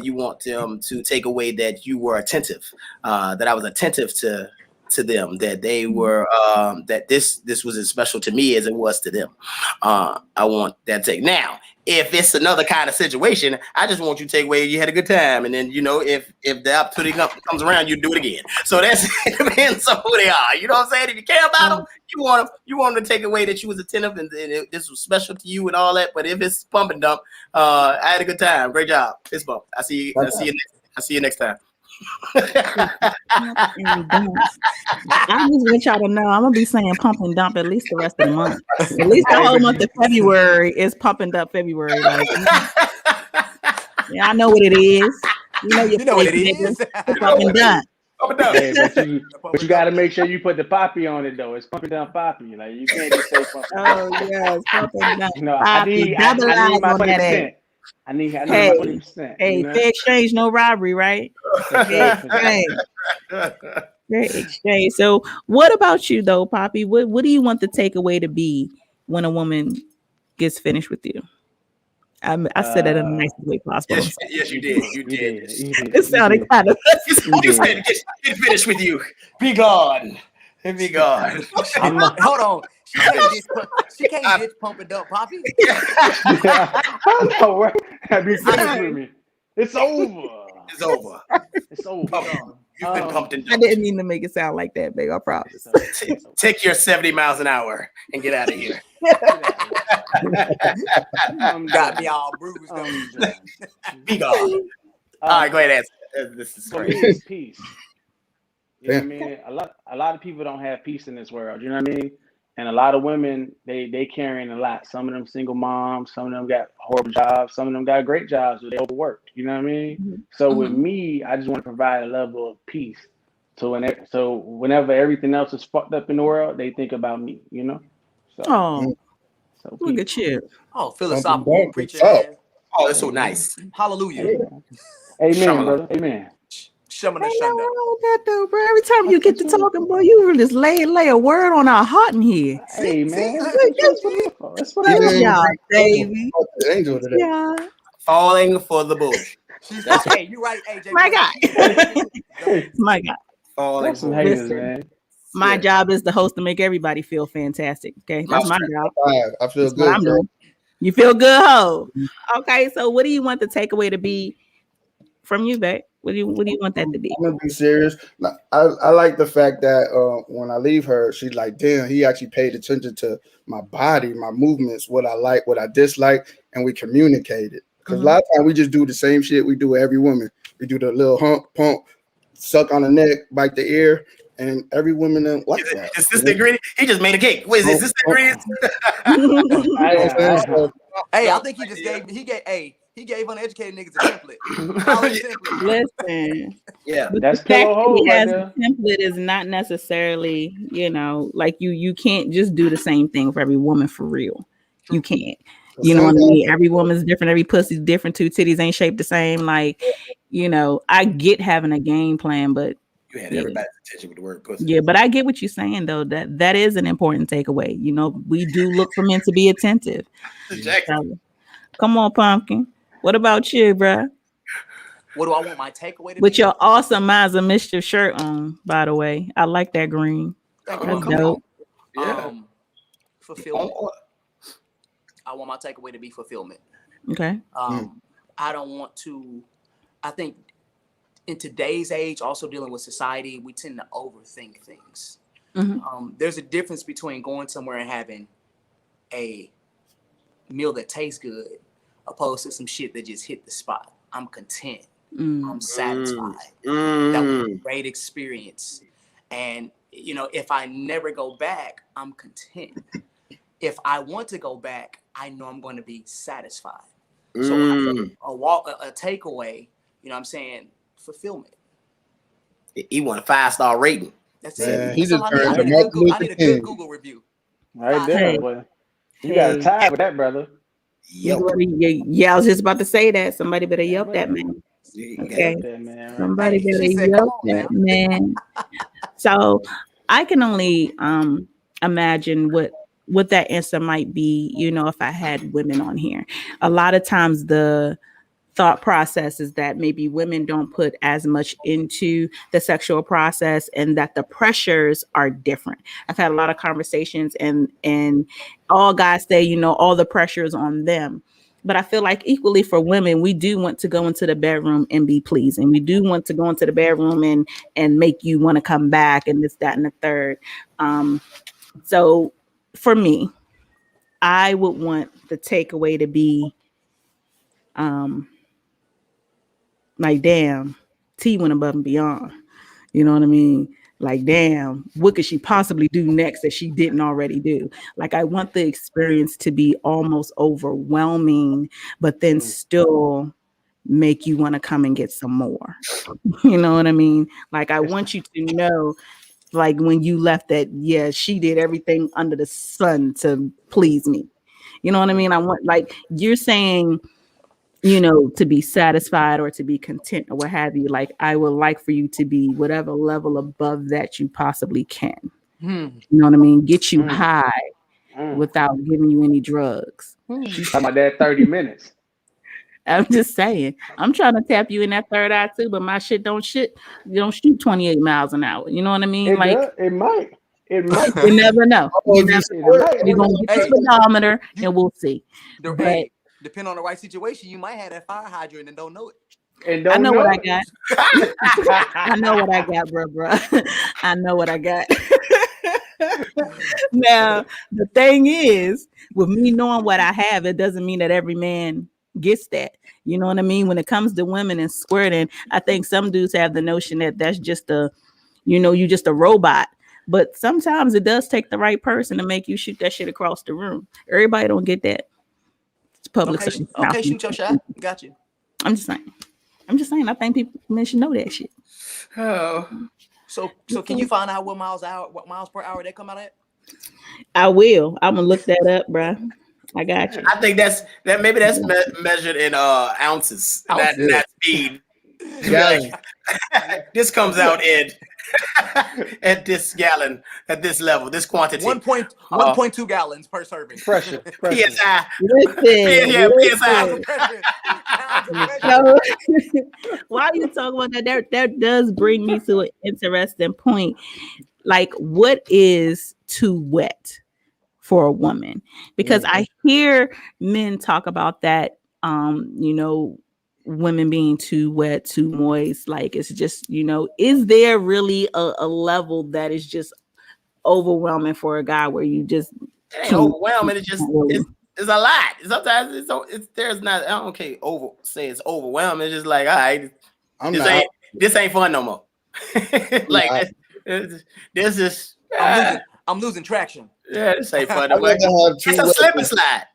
you want them to take away that you were attentive, that I was attentive to them, that they were, that this was as special to me as it was to them. I want that take. Now, if it's another kind of situation, I just want you to take away you had a good time, and then if the opportunity comes around, you do it again. So it depends on who they are. You know what I'm saying? If you care about them, you want them to take away that you was attentive and this was special to you and all that. But if it's pump and dump, I had a good time. Great job. Fist bump. I see you next time. I just want y'all to know I'm gonna be saying pump and dump at least the rest of the month. At least the whole month of February is pump and dump February. Yeah, I know what it is. You know what it is. Pump and dump. Hey, but you got to make sure you put the poppy on it though. It's pump and dump poppy. You can't just say pump and dump. Oh yes, pump and dump. I need my 20%. I need my 20%. Hey, fair exchange, no robbery, right? Fair exchange. So, what about you, though, Poppy? What do you want the takeaway to be when a woman gets finished with you? I said that in the nicest way possible. Yes, you did. You did. It sounded kind of. You said, get finished with you. Be gone. Be gone. Hold on. She can't ditch pump and dump, Poppy. I know, right? Be finished with me. It's over. It's over. It's over. You've been pumped and I dumped. didn't mean to make it sound like that, babe. I promise. Take your 70 miles an hour and get out of here. Got me all bruised. Be gone. All right, go ahead, answer. This is For me, great. it's peace. You know what I mean? A lot of people don't have peace in this world. You know what I mean? And a lot of women, they carrying a lot. Some of them single moms, some of them got horrible jobs, some of them got great jobs, but they overworked. You know what I mean? Mm-hmm. So with me, I just want to provide a level of peace. So whenever everything else is fucked up in the world, they think about me. You know? So, Look at you. Oh, philosophical preacher. Man. Oh, that's so nice. Hallelujah. Amen, brother. Amen. Ain't nothing wrong with that though, bro. Every time you get to talking, boy, you really just lay a word on our heart in here. Hey, man. That's what I Good job, baby. Angel today. Yeah. Falling for the bush. Hey, you right, AJ. My guy. My guy. Falling some for haters, Listen. man. My job is the host to make everybody feel fantastic. Okay, that's my job. I feel That's good. what I'm doing. You feel good, ho. Okay, so what do you want the takeaway to be from you, babe? What do you want that to be? I'm gonna be serious. I like the fact that when I leave her, she's like, damn, he actually paid attention to my body, my movements, what I like, what I dislike, and we communicated. Because a lot of times we just do the same shit we do with every woman. We do the little hump, pump, suck on the neck, bite the ear, and every woman don't like that. Is this the ingredient? He just made a cake. Wait, is this the ingredient? Hey, I think he gave uneducated niggas a template. Listen, Yeah, but that's the fact pillow that hole he right has there. a template is not necessarily, like you can't just do the same thing for every woman for real. You can't. You know what I mean? Every woman's different. Every pussy's different. Two titties ain't shaped the same. Like, I get having a game plan, but you had everybody's attention with the word pussy. yeah, but I get what you're saying though. That is an important takeaway. We do look for men to be attentive. So, come on, Pumpkin. What about you, bruh? What do I want my takeaway to With be? your awesome Minds of Mischief shirt on, by the way. I like that green. That's dope. Yeah. Fulfillment. I want my takeaway to be fulfillment. Okay. I don't want to. I think in today's age, also dealing with society, we tend to overthink things. There's a difference between going somewhere and having a meal that tastes good opposed to some shit that just hit the spot. I'm content. I'm satisfied. That was a great experience. And, if I never go back, I'm content. If I want to go back, I know I'm going to be satisfied. So a takeaway, what I'm saying, fulfillment. He want a 5-star rating. That's it. He just I need a good Google review. Right there, boy. You got a tie with that, brother. Yeah, I was just about to say that. Somebody better yelp that, man. Okay. Somebody better yelp that, man. So I can only imagine what that answer might be, if I had women on here. A lot of times the thought process is that maybe women don't put as much into the sexual process and that the pressures are different. I've had a lot of conversations and all guys say, all the pressure is on them. But I feel like equally for women, we do want to go into the bedroom and be pleasing. We do want to go into the bedroom and make you want to come back and this, that, and the third. So for me, I would want the takeaway to be, like, damn, T went above and beyond. You know what I mean? Like, damn, what could she possibly do next that she didn't already do? Like, I want the experience to be almost overwhelming, but then still make you want to come and get some more. You know what I mean? Like, I want you to know, like, when you left that, yeah, she did everything under the sun to please me. You know what I mean? I want, like, you're saying, to be satisfied or to be content or what have you. Like, I would like for you to be whatever level above that you possibly can. You know what I mean? Get you high without giving you any drugs. She's talking about that 30 minutes. I'm just saying. I'm trying to tap you in that third eye too, but my shit don't shoot 28 miles an hour. You know what I mean? It does. It might. You never know. Oh, We're gonna get the speedometer and we'll see. But depending on the right situation, you might have that fire hydrant and don't know it. And I know what I got. I know what I got, bro. I know what I got. Now, the thing is, with me knowing what I have, it doesn't mean that every man gets that. You know what I mean? When it comes to women and squirting, I think some dudes have the notion that that's just you just a robot. But sometimes it does take the right person to make you shoot that shit across the room. Everybody don't get that. It's public service. Okay, shoot your shot. Got you. I'm just saying. I think people should know that shit. Oh. So can you find out what miles per hour they come out at? I will. I'm gonna look that up, bro. I got you. I think that's measured in ounces. That speed. Yeah. This comes out in at this gallon, at this level, this quantity. 1.2 gallons per serving. Pressure. PSI. Listen. PSI. So, while you talk about that does bring me to an interesting point. Like, what is too wet for a woman? Because I hear men talk about that, women being too wet, too moist. Like, it's just, is there really a level that is just overwhelming for a guy where you just it ain't overwhelming? It's just it's a lot. Sometimes there's not. I don't say it's overwhelming. It's just like, all right, this ain't fun no more. Like this is. I'm losing traction. Yeah, this ain't fun no more. It's a slip and slide.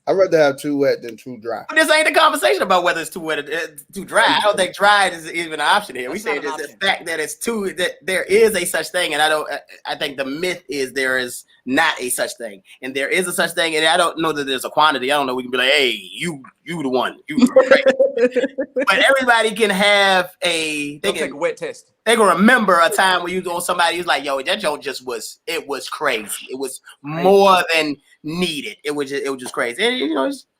I'd rather have too wet than too dry. But this ain't the conversation about whether it's too wet or too dry. I don't think dry is even an option here. We say it's the fact that that there is a such thing, and I think the myth is there is not a such thing, and there is a such thing, and I don't know that there's a quantity. I don't know. We can be like, hey, you the one, right? But everybody can have take a wet test. They can remember a time when you was on somebody who's like, yo, that joke it was crazy. It was more than needed. It was just crazy. And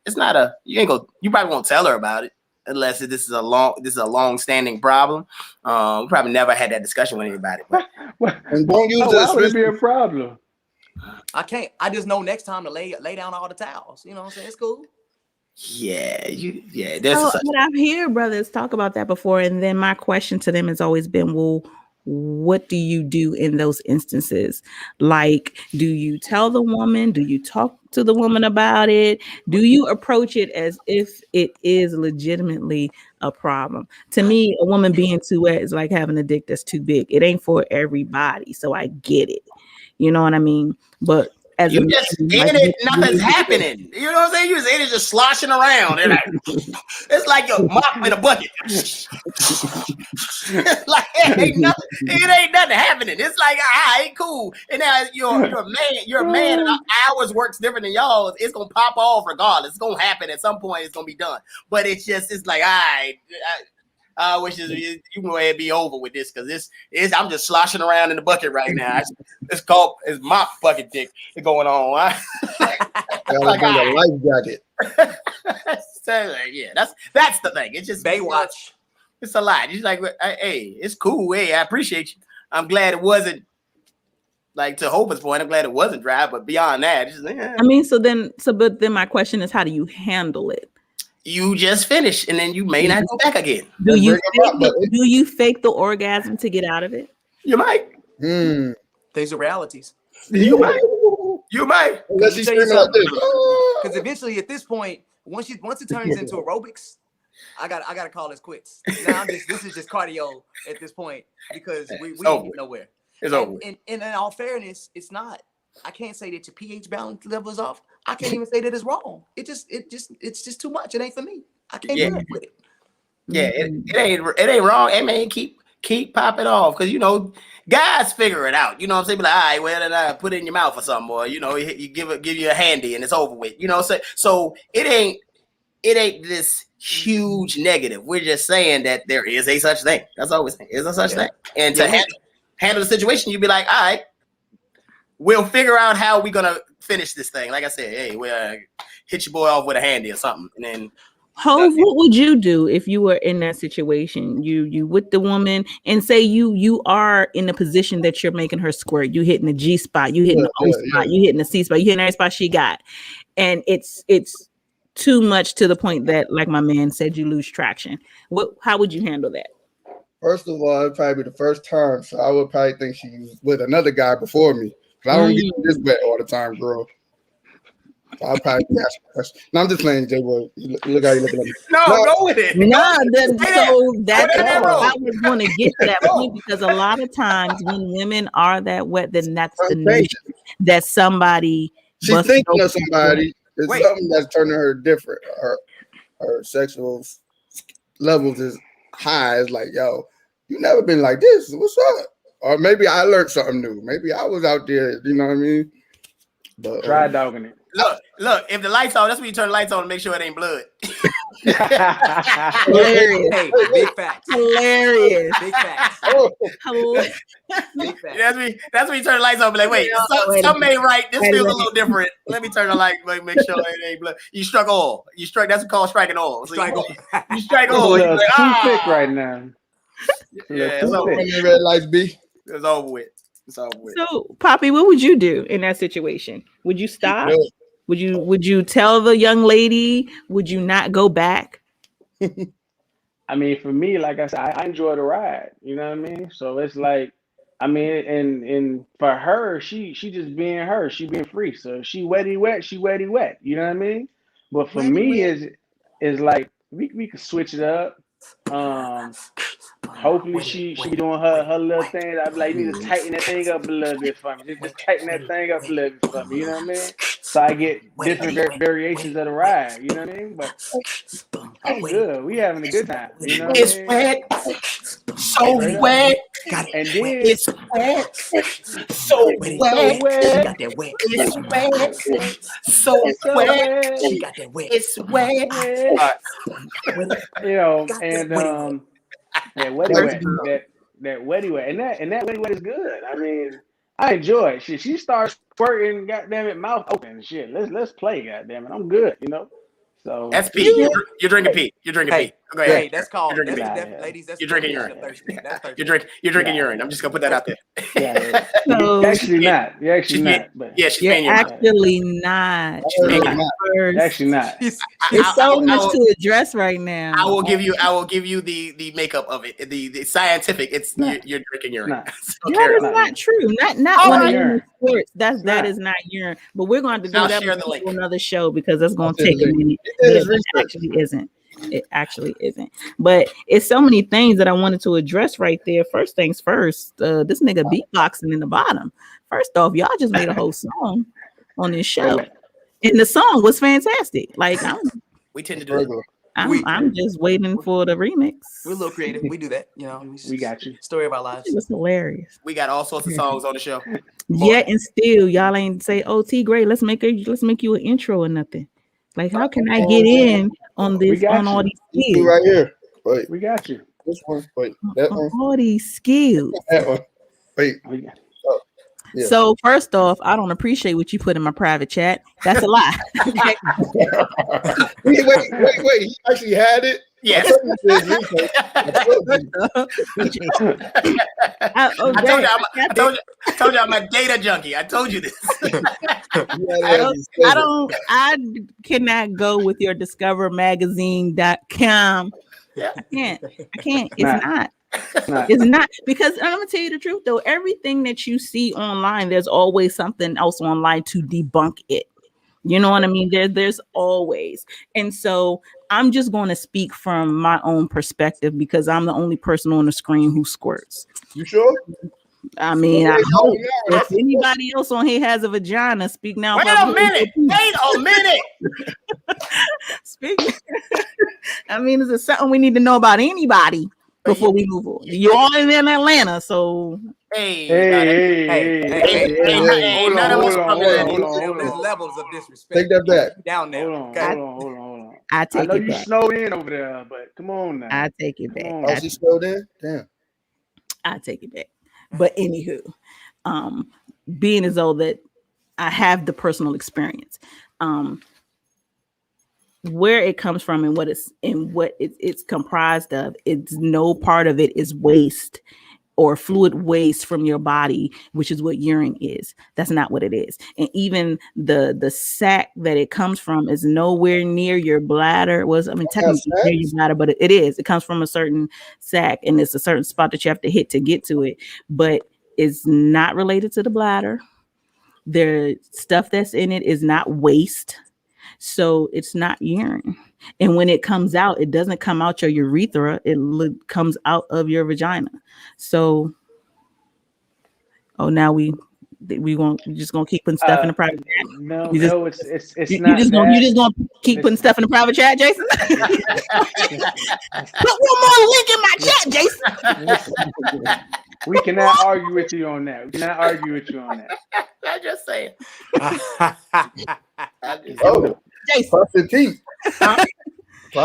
it's not you probably won't tell her about it unless this is a long standing problem. We probably never had that discussion with anybody. And don't use why would it be a problem? I can't. I just know next time to lay down all the towels. You know what I'm saying? It's cool. Yeah. But I've heard brothers talk about that before, and then my question to them has always been, well, what do you do in those instances? Like, do you tell the woman? Do you talk to the woman about it? Do you approach it as if it is legitimately a problem? To me, a woman being too wet is like having a dick that's too big. It ain't for everybody, so I get it. You know what I mean? But as you just in it, nothing's happening. You know what I'm saying? You just in it, just sloshing around. And it's like a mop in a bucket. It's like it ain't nothing happening. It's like, all right, cool. And now you're a man, and hours works different than y'all. It's gonna pop off regardless. It's gonna happen at some point. It's gonna be done. But it's like, all right. I wish you can go ahead and be over with this because I'm just sloshing around in the bucket right now. It's mop bucket dick going on. Like a life jacket. So, yeah, that's the thing. It's just Baywatch. It's a lot. It's like, hey, it's cool. Hey, I appreciate you. I'm glad it wasn't like to Hope's point. I'm glad it wasn't dry, but beyond that, it's just, I mean, but then my question is, how do you handle it? You just finish, and then you may not go back again. Do you fake the orgasm to get out of it? You might. These are realities. You might. Unless she's screaming like this. Because eventually, at this point, once it turns into aerobics, I gotta call this quits. Now this is just cardio at this point because we ain't getting nowhere. It's over. And in all fairness, it's not. I can't say that your pH balance level is off. I can't even say that it's wrong. It's just too much. It ain't for me. I can't do with it. Yeah, it ain't wrong. It may keep popping off because guys figure it out. You know what I'm saying? Be like, all right, well, then I put it in your mouth or something, or you give you a handy and it's over with. So it ain't this huge negative. We're just saying that there is a such thing. That's all we're saying. Is a such thing, and to handle the situation, you'd be like, all right. We'll figure out how we're gonna finish this thing. Like I said, hey, hit your boy off with a handy or something, and then. Hove, what would you do if you were in that situation? You with the woman, and say you are in the position that you're making her squirt. You hitting the G spot, you hitting the O spot, you hitting the C spot, you hitting every spot she got, and it's too much to the point that, like my man said, you lose traction. How would you handle that? First of all, it'd probably be the first time, so I would probably think she was with another guy before me. Cause I don't get this wet all the time, girl. So I'll probably be asking questions. No, I'm just playing, J-Boy. Look how you looking at me. No, go with it. No, so that's I was going to get to that point, because a lot of times when women are that wet, then that's the news that somebody. She's thinking of somebody. It's something that's turning her different. Her sexual levels is high. It's like, yo, you never been like this. What's up? Or maybe I learned something new. Maybe I was out there. You know what I mean? But try dogging it. Look, if the lights on, that's when you turn the lights on and make sure it ain't blood. Hilarious. Hey, big facts. Hilarious. Big facts. Hilarious. Big facts. That's when you turn the lights on. Be like, wait, something ain't right. This feels a little different. Let me turn the light. Make sure it ain't blood. You struck oil. You struck. That's called striking oil. So you strike oil. It's too thick right now. Yeah, so red lights be. It's over with. It's over with. So, Poppy, what would you do in that situation? Would you stop? Would you tell the young lady? Would you not go back? I mean, for me, like I said, I enjoy the ride. You know what I mean? So it's like, I mean, and for her, she just being her. She being free. So she wetty wet. She wetty wet. You know what I mean? But for me, is like we could switch it up. Hopefully she be doing her little thing. I'd be like, you need to tighten that thing up a little bit for me. Just tighten that thing up a little bit for me. You know what I mean? So I get different variations of the ride. You know what I mean? But I'm good. We having a good time. You know what it's I mean? wet. So wet. And then it's wet. So wet. She got that wet. It's wet. So wet. She got that wet. It's wet. You know, and that wetty wet, and that wetty wet is good. I mean, I enjoy it. She starts squirting, goddamn it, mouth open. Shit, let's play, goddamn it. I'm good, you know. So that's pee. You're drinking pee. You're drinking pee. Go ahead. Hey, that's called. Ladies, that's you're drinking urine. That's you're drinking urine. I'm just gonna put that out there. Yeah. So, actually not. You're actually not. But yeah, she's you're actually not. Actually not. There's so much to address right now. I will give you the makeup of it. The scientific. It's you're drinking urine. So that is not true. Not when you're sports. That is not urine. But we're going to do that for another show, because that's going to take a minute. It actually isn't. But it's so many things that I wanted to address right there. First things first, this nigga beatboxing in the bottom. First off, y'all just made a whole song on this show, and the song was fantastic. Like we tend to do it. I'm just waiting for the remix. We're a little creative. We do that, you know. We got you. Story of our lives. It was hilarious. We got all sorts of songs on the show. Yeah, and still y'all ain't say, "Oh, T Graye, let's make you an intro or nothing." Like, how can I get in on this on all these skills? Right here. Wait. We got you. This one. Wait. That one. All these skills. That one. Wait. Yeah. So first off, I don't appreciate what you put in my private chat. That's a lie. wait. He actually had it. Yes. I told you I'm a data junkie. I told you this. I cannot go with your discovermagazine.com. Yeah. I can't. It's not, because I'm gonna tell you the truth though. Everything that you see online, there's always something else online to debunk it. You know what I mean? There's always. And so I'm just going to speak from my own perspective, because I'm the only person on the screen who squirts. You sure? I mean, I hope if anybody else on here has a vagina, speak now. Wait a minute. Speak. I mean, is it something we need to know about anybody before we move on? You're all in Atlanta, so Hey, hold on. There's levels of disrespect. Take that back. Down there. Hold on. I take it back. I know you snowed in over there, but come on now. I take it back. Oh, she snowed in? Damn. I take it back. But anywho, being as though that I have the personal experience. Where it comes from and what it's comprised of, it's no part of it is waste or fluid waste from your body, which is what urine is. That's not what it is. And even the sac that it comes from is nowhere near your bladder. Technically near your bladder, but it is. It comes from a certain sac, and it's a certain spot that you have to hit to get to it. But it's not related to the bladder. The stuff that's in it is not waste. So it's not urine. And when it comes out, it doesn't come out your urethra. It comes out of your vagina. So, now we just gonna keep putting stuff in the private chat. No, it's you not. Just gonna keep putting stuff in the private chat, Jason. Put one more link in my chat, Jason. We cannot argue with you on that. I just saying. Jason. Plus the teeth. She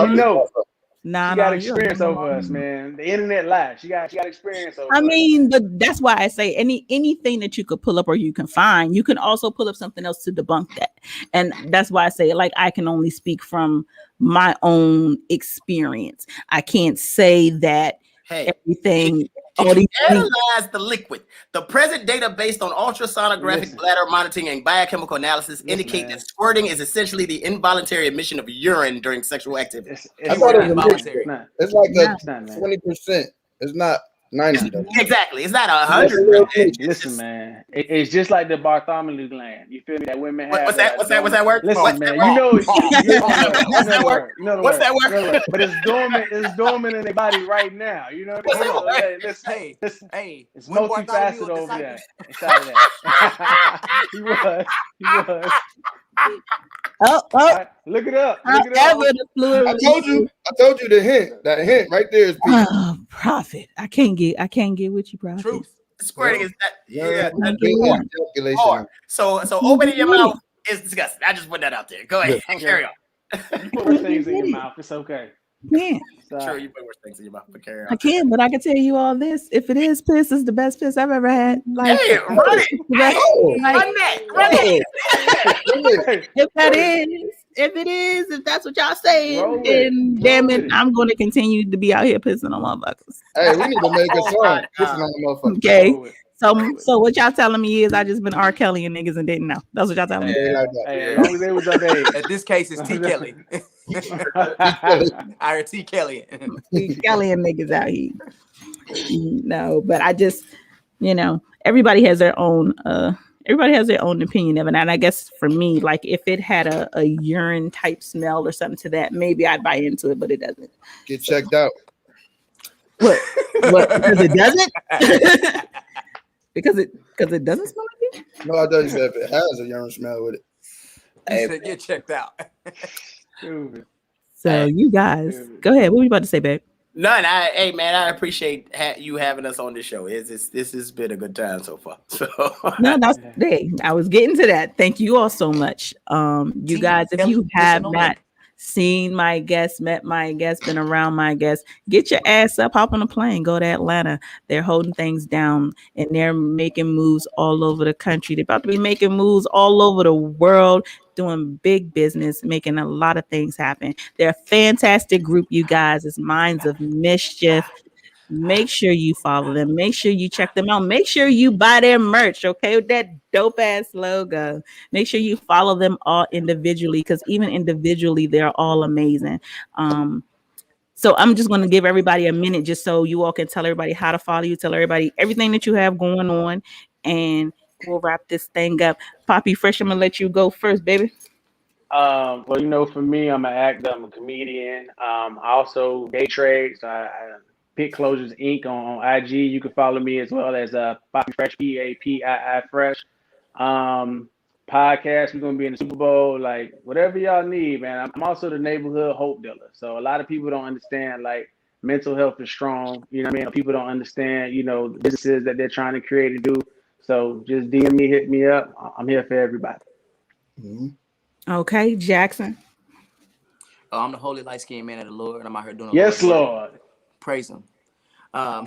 got experience over us, man. The internet lies. She got experience over us. But that's why I say anything that you could pull up or you can find, you can also pull up something else to debunk that. And that's why I say, like, I can only speak from my own experience. I can't say that everything. Can you analyze the liquid? The present data based on ultrasonographic bladder monitoring and biochemical analysis indicate that squirting is essentially the involuntary emission of urine during sexual activity. I thought it was involuntary. It's like 20%. It's not 90. Exactly. It's not 100. Listen, man. It's just like the Bartholomew gland. You feel me? That women have. What's that word? Listen, man. You know that word? What's that word? But it's dormant in their body right now. You know what I mean? Listen, it's multifaceted over there. Inside of that. He was. Right, look it up. I told you the hint. That hint right there is Prophet. I can't get with you, Prophet. Truth. Squirting is that. Calculation. So opening your mouth is disgusting. I just put that out there. Go ahead and carry on. You put worse things in your mouth. It's okay. Yeah. Sure, you put worse things in your mouth, but carry on. I can, but I can tell you all this. If it is piss, it's the best piss I've ever had. Like, hey, run it. Run it. If that's what y'all say, then damn it, I'm going to continue to be out here pissing on motherfuckers. Hey, we need to make a song pissing on the motherfuckers. Okay. So what y'all telling me is I just been R. Kelly and niggas and didn't know. That's what y'all telling me. As long as they was of age. At this case, it's T. Kelly. I heard T. Kelly. T. Kelly and niggas out here. No, but I just, everybody has their own opinion of it. And I guess for me, like if it had a urine type smell or something to that, maybe I'd buy into it, but it doesn't. Get checked out. What? Because it doesn't? Because it doesn't smell like it? No, I thought you said if it has a urine smell with it. You said get checked out. So you guys, go ahead. What were you about to say, babe? None. Hey man, I appreciate you having us on the show. This has been a good time so far. So no, I was getting to that. Thank you all so much. You guys, if you have not seen my guests, met my guests, been around my guests, get your ass up, hop on a plane, go to Atlanta. They're holding things down and they're making moves all over the country. They're about to be making moves all over the world, doing big business, making a lot of things happen. They're a fantastic group, you guys. It's Minds of Mischief. Make sure you follow them. Make sure you check them out. Make sure you buy their merch, okay? With that dope ass logo. Make sure you follow them all individually, because even individually, they're all amazing. So I'm just going to give everybody a minute just so you all can tell everybody how to follow you, tell everybody everything that you have going on, and we'll wrap this thing up. Poppy Fresh, I'm going to let you go first, baby. Well, for me, I'm an actor, I'm a comedian. I also day trade, so I Pit Closures Inc. on IG. You can follow me as well as Poppy Fresh, PAPII Fresh. Podcast, we're going to be in the Super Bowl, like whatever y'all need, man. I'm also the neighborhood hope dealer. So a lot of people don't understand, like, mental health is strong. You know what I mean? People don't understand, the businesses that they're trying to create and do. So just DM me, hit me up. I'm here for everybody. Mm-hmm. Okay, Jackson. I'm the holy light-skinned man of the Lord, and I'm out here doing yes, Lord. Praise him. Nah,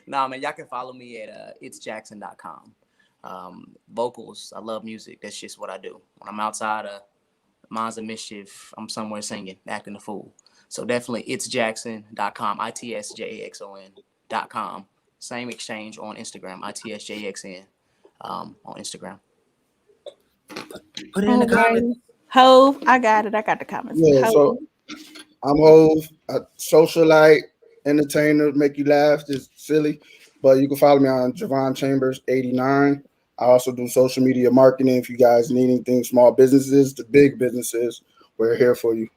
man, y'all can follow me at itsjackson.com. Vocals, I love music. That's just what I do. When I'm outside of Minds of Mischief, I'm somewhere singing, acting a fool. So definitely itsjackson.com, itsjaxon.com. Same exchange on Instagram, itsjaxn on Instagram. Put it in the comments. Hove, I got it. I got the comments. Yeah, Hove. so I'm Hove, a socialite, entertainer, make you laugh, just silly. But you can follow me on Javon Chambers 89. I also do social media marketing. If you guys need anything, small businesses to big businesses, we're here for you.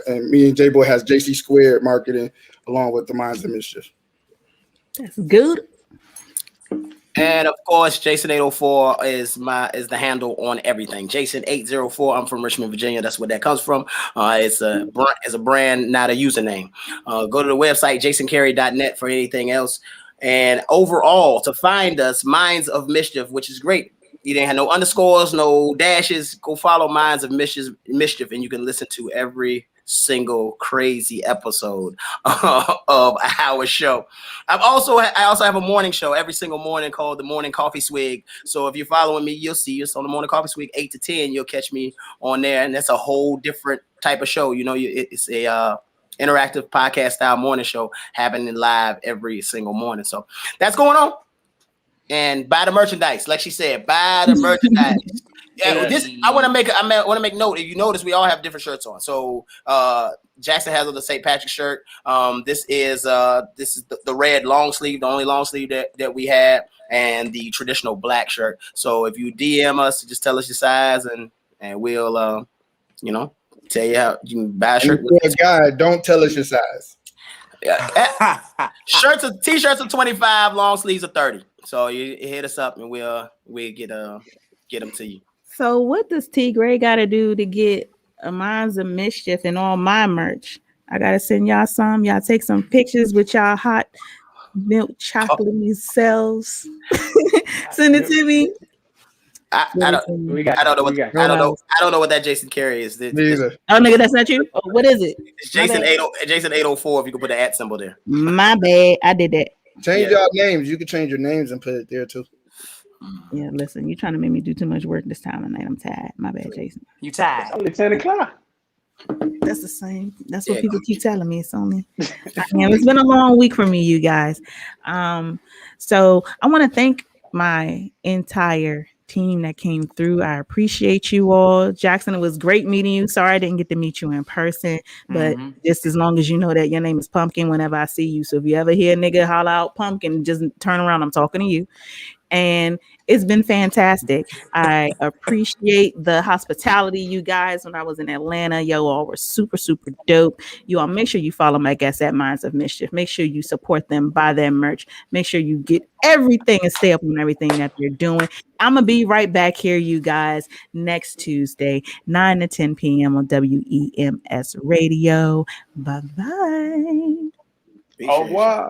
And me and J Boy has JC Squared Marketing along with the Minds of Mischief. That's good. And of course, Jason 804 is the handle on everything. Jason 804. I'm from Richmond, Virginia. That's where that comes from. It's a brand, not a username. Go to the website jasoncarey.net for anything else. And overall, to find us, Minds of Mischief, which is great. You didn't have no underscores, no dashes. Go follow Minds of Mischief, and you can listen to every single crazy episode of our show. I also have a morning show every single morning called the Morning Coffee Swig. So if you're following me, you'll see us on the Morning Coffee Swig 8 to 10. You'll catch me on there, and that's a whole different type of show. You know, it's a interactive podcast style morning show happening live every single morning. So that's going on. And buy the merchandise, like she said, buy the merchandise. Yeah, I want to make note. If you notice, we all have different shirts on. So Jackson has on the St. Patrick shirt. This is the red long sleeve, the only long sleeve that we have, and the traditional black shirt. So if you DM us, just tell us your size, and we'll tell you how you can buy a shirt. If you're a guy, don't tell us your size. T-shirts are 25, long sleeves are 30. So you hit us up and we'll get them to you. So what does T Graye got to do to get a Minds of Mischief and all my merch? I gotta send y'all some. Y'all take some pictures with y'all hot milk chocolate selves. Send it to me. I don't know what that Jason Carey is. Neither. Oh nigga, that's not you. Oh, what is it? It's Jason 804. If you can put the @ symbol there. My bad. I did that. Change y'all names. You can change your names and put it there too. Yeah, listen, you're trying to make me do too much work this time of night. I'm tired. My bad, Jason. You tired? It's only 10 o'clock. That's the same. That's what people keep telling me. It's only. It's been a long week for me, you guys. So I want to thank my entire team that came through. I appreciate you all. Jackson, it was great meeting you. Sorry I didn't get to meet you in person, but just as long as you know that your name is Pumpkin whenever I see you. So if you ever hear a nigga holler out Pumpkin, just turn around. I'm talking to you. And it's been fantastic. I appreciate the hospitality, you guys. When I was in Atlanta, you all were super, super dope. You all make sure you follow my guests at Minds of Mischief. Make sure you support them, buy their merch. Make sure you get everything and stay up on everything that they're doing. I'm going to be right back here, you guys, next Tuesday, 9 to 10 p.m. on WEMS Radio. Bye-bye. Au revoir.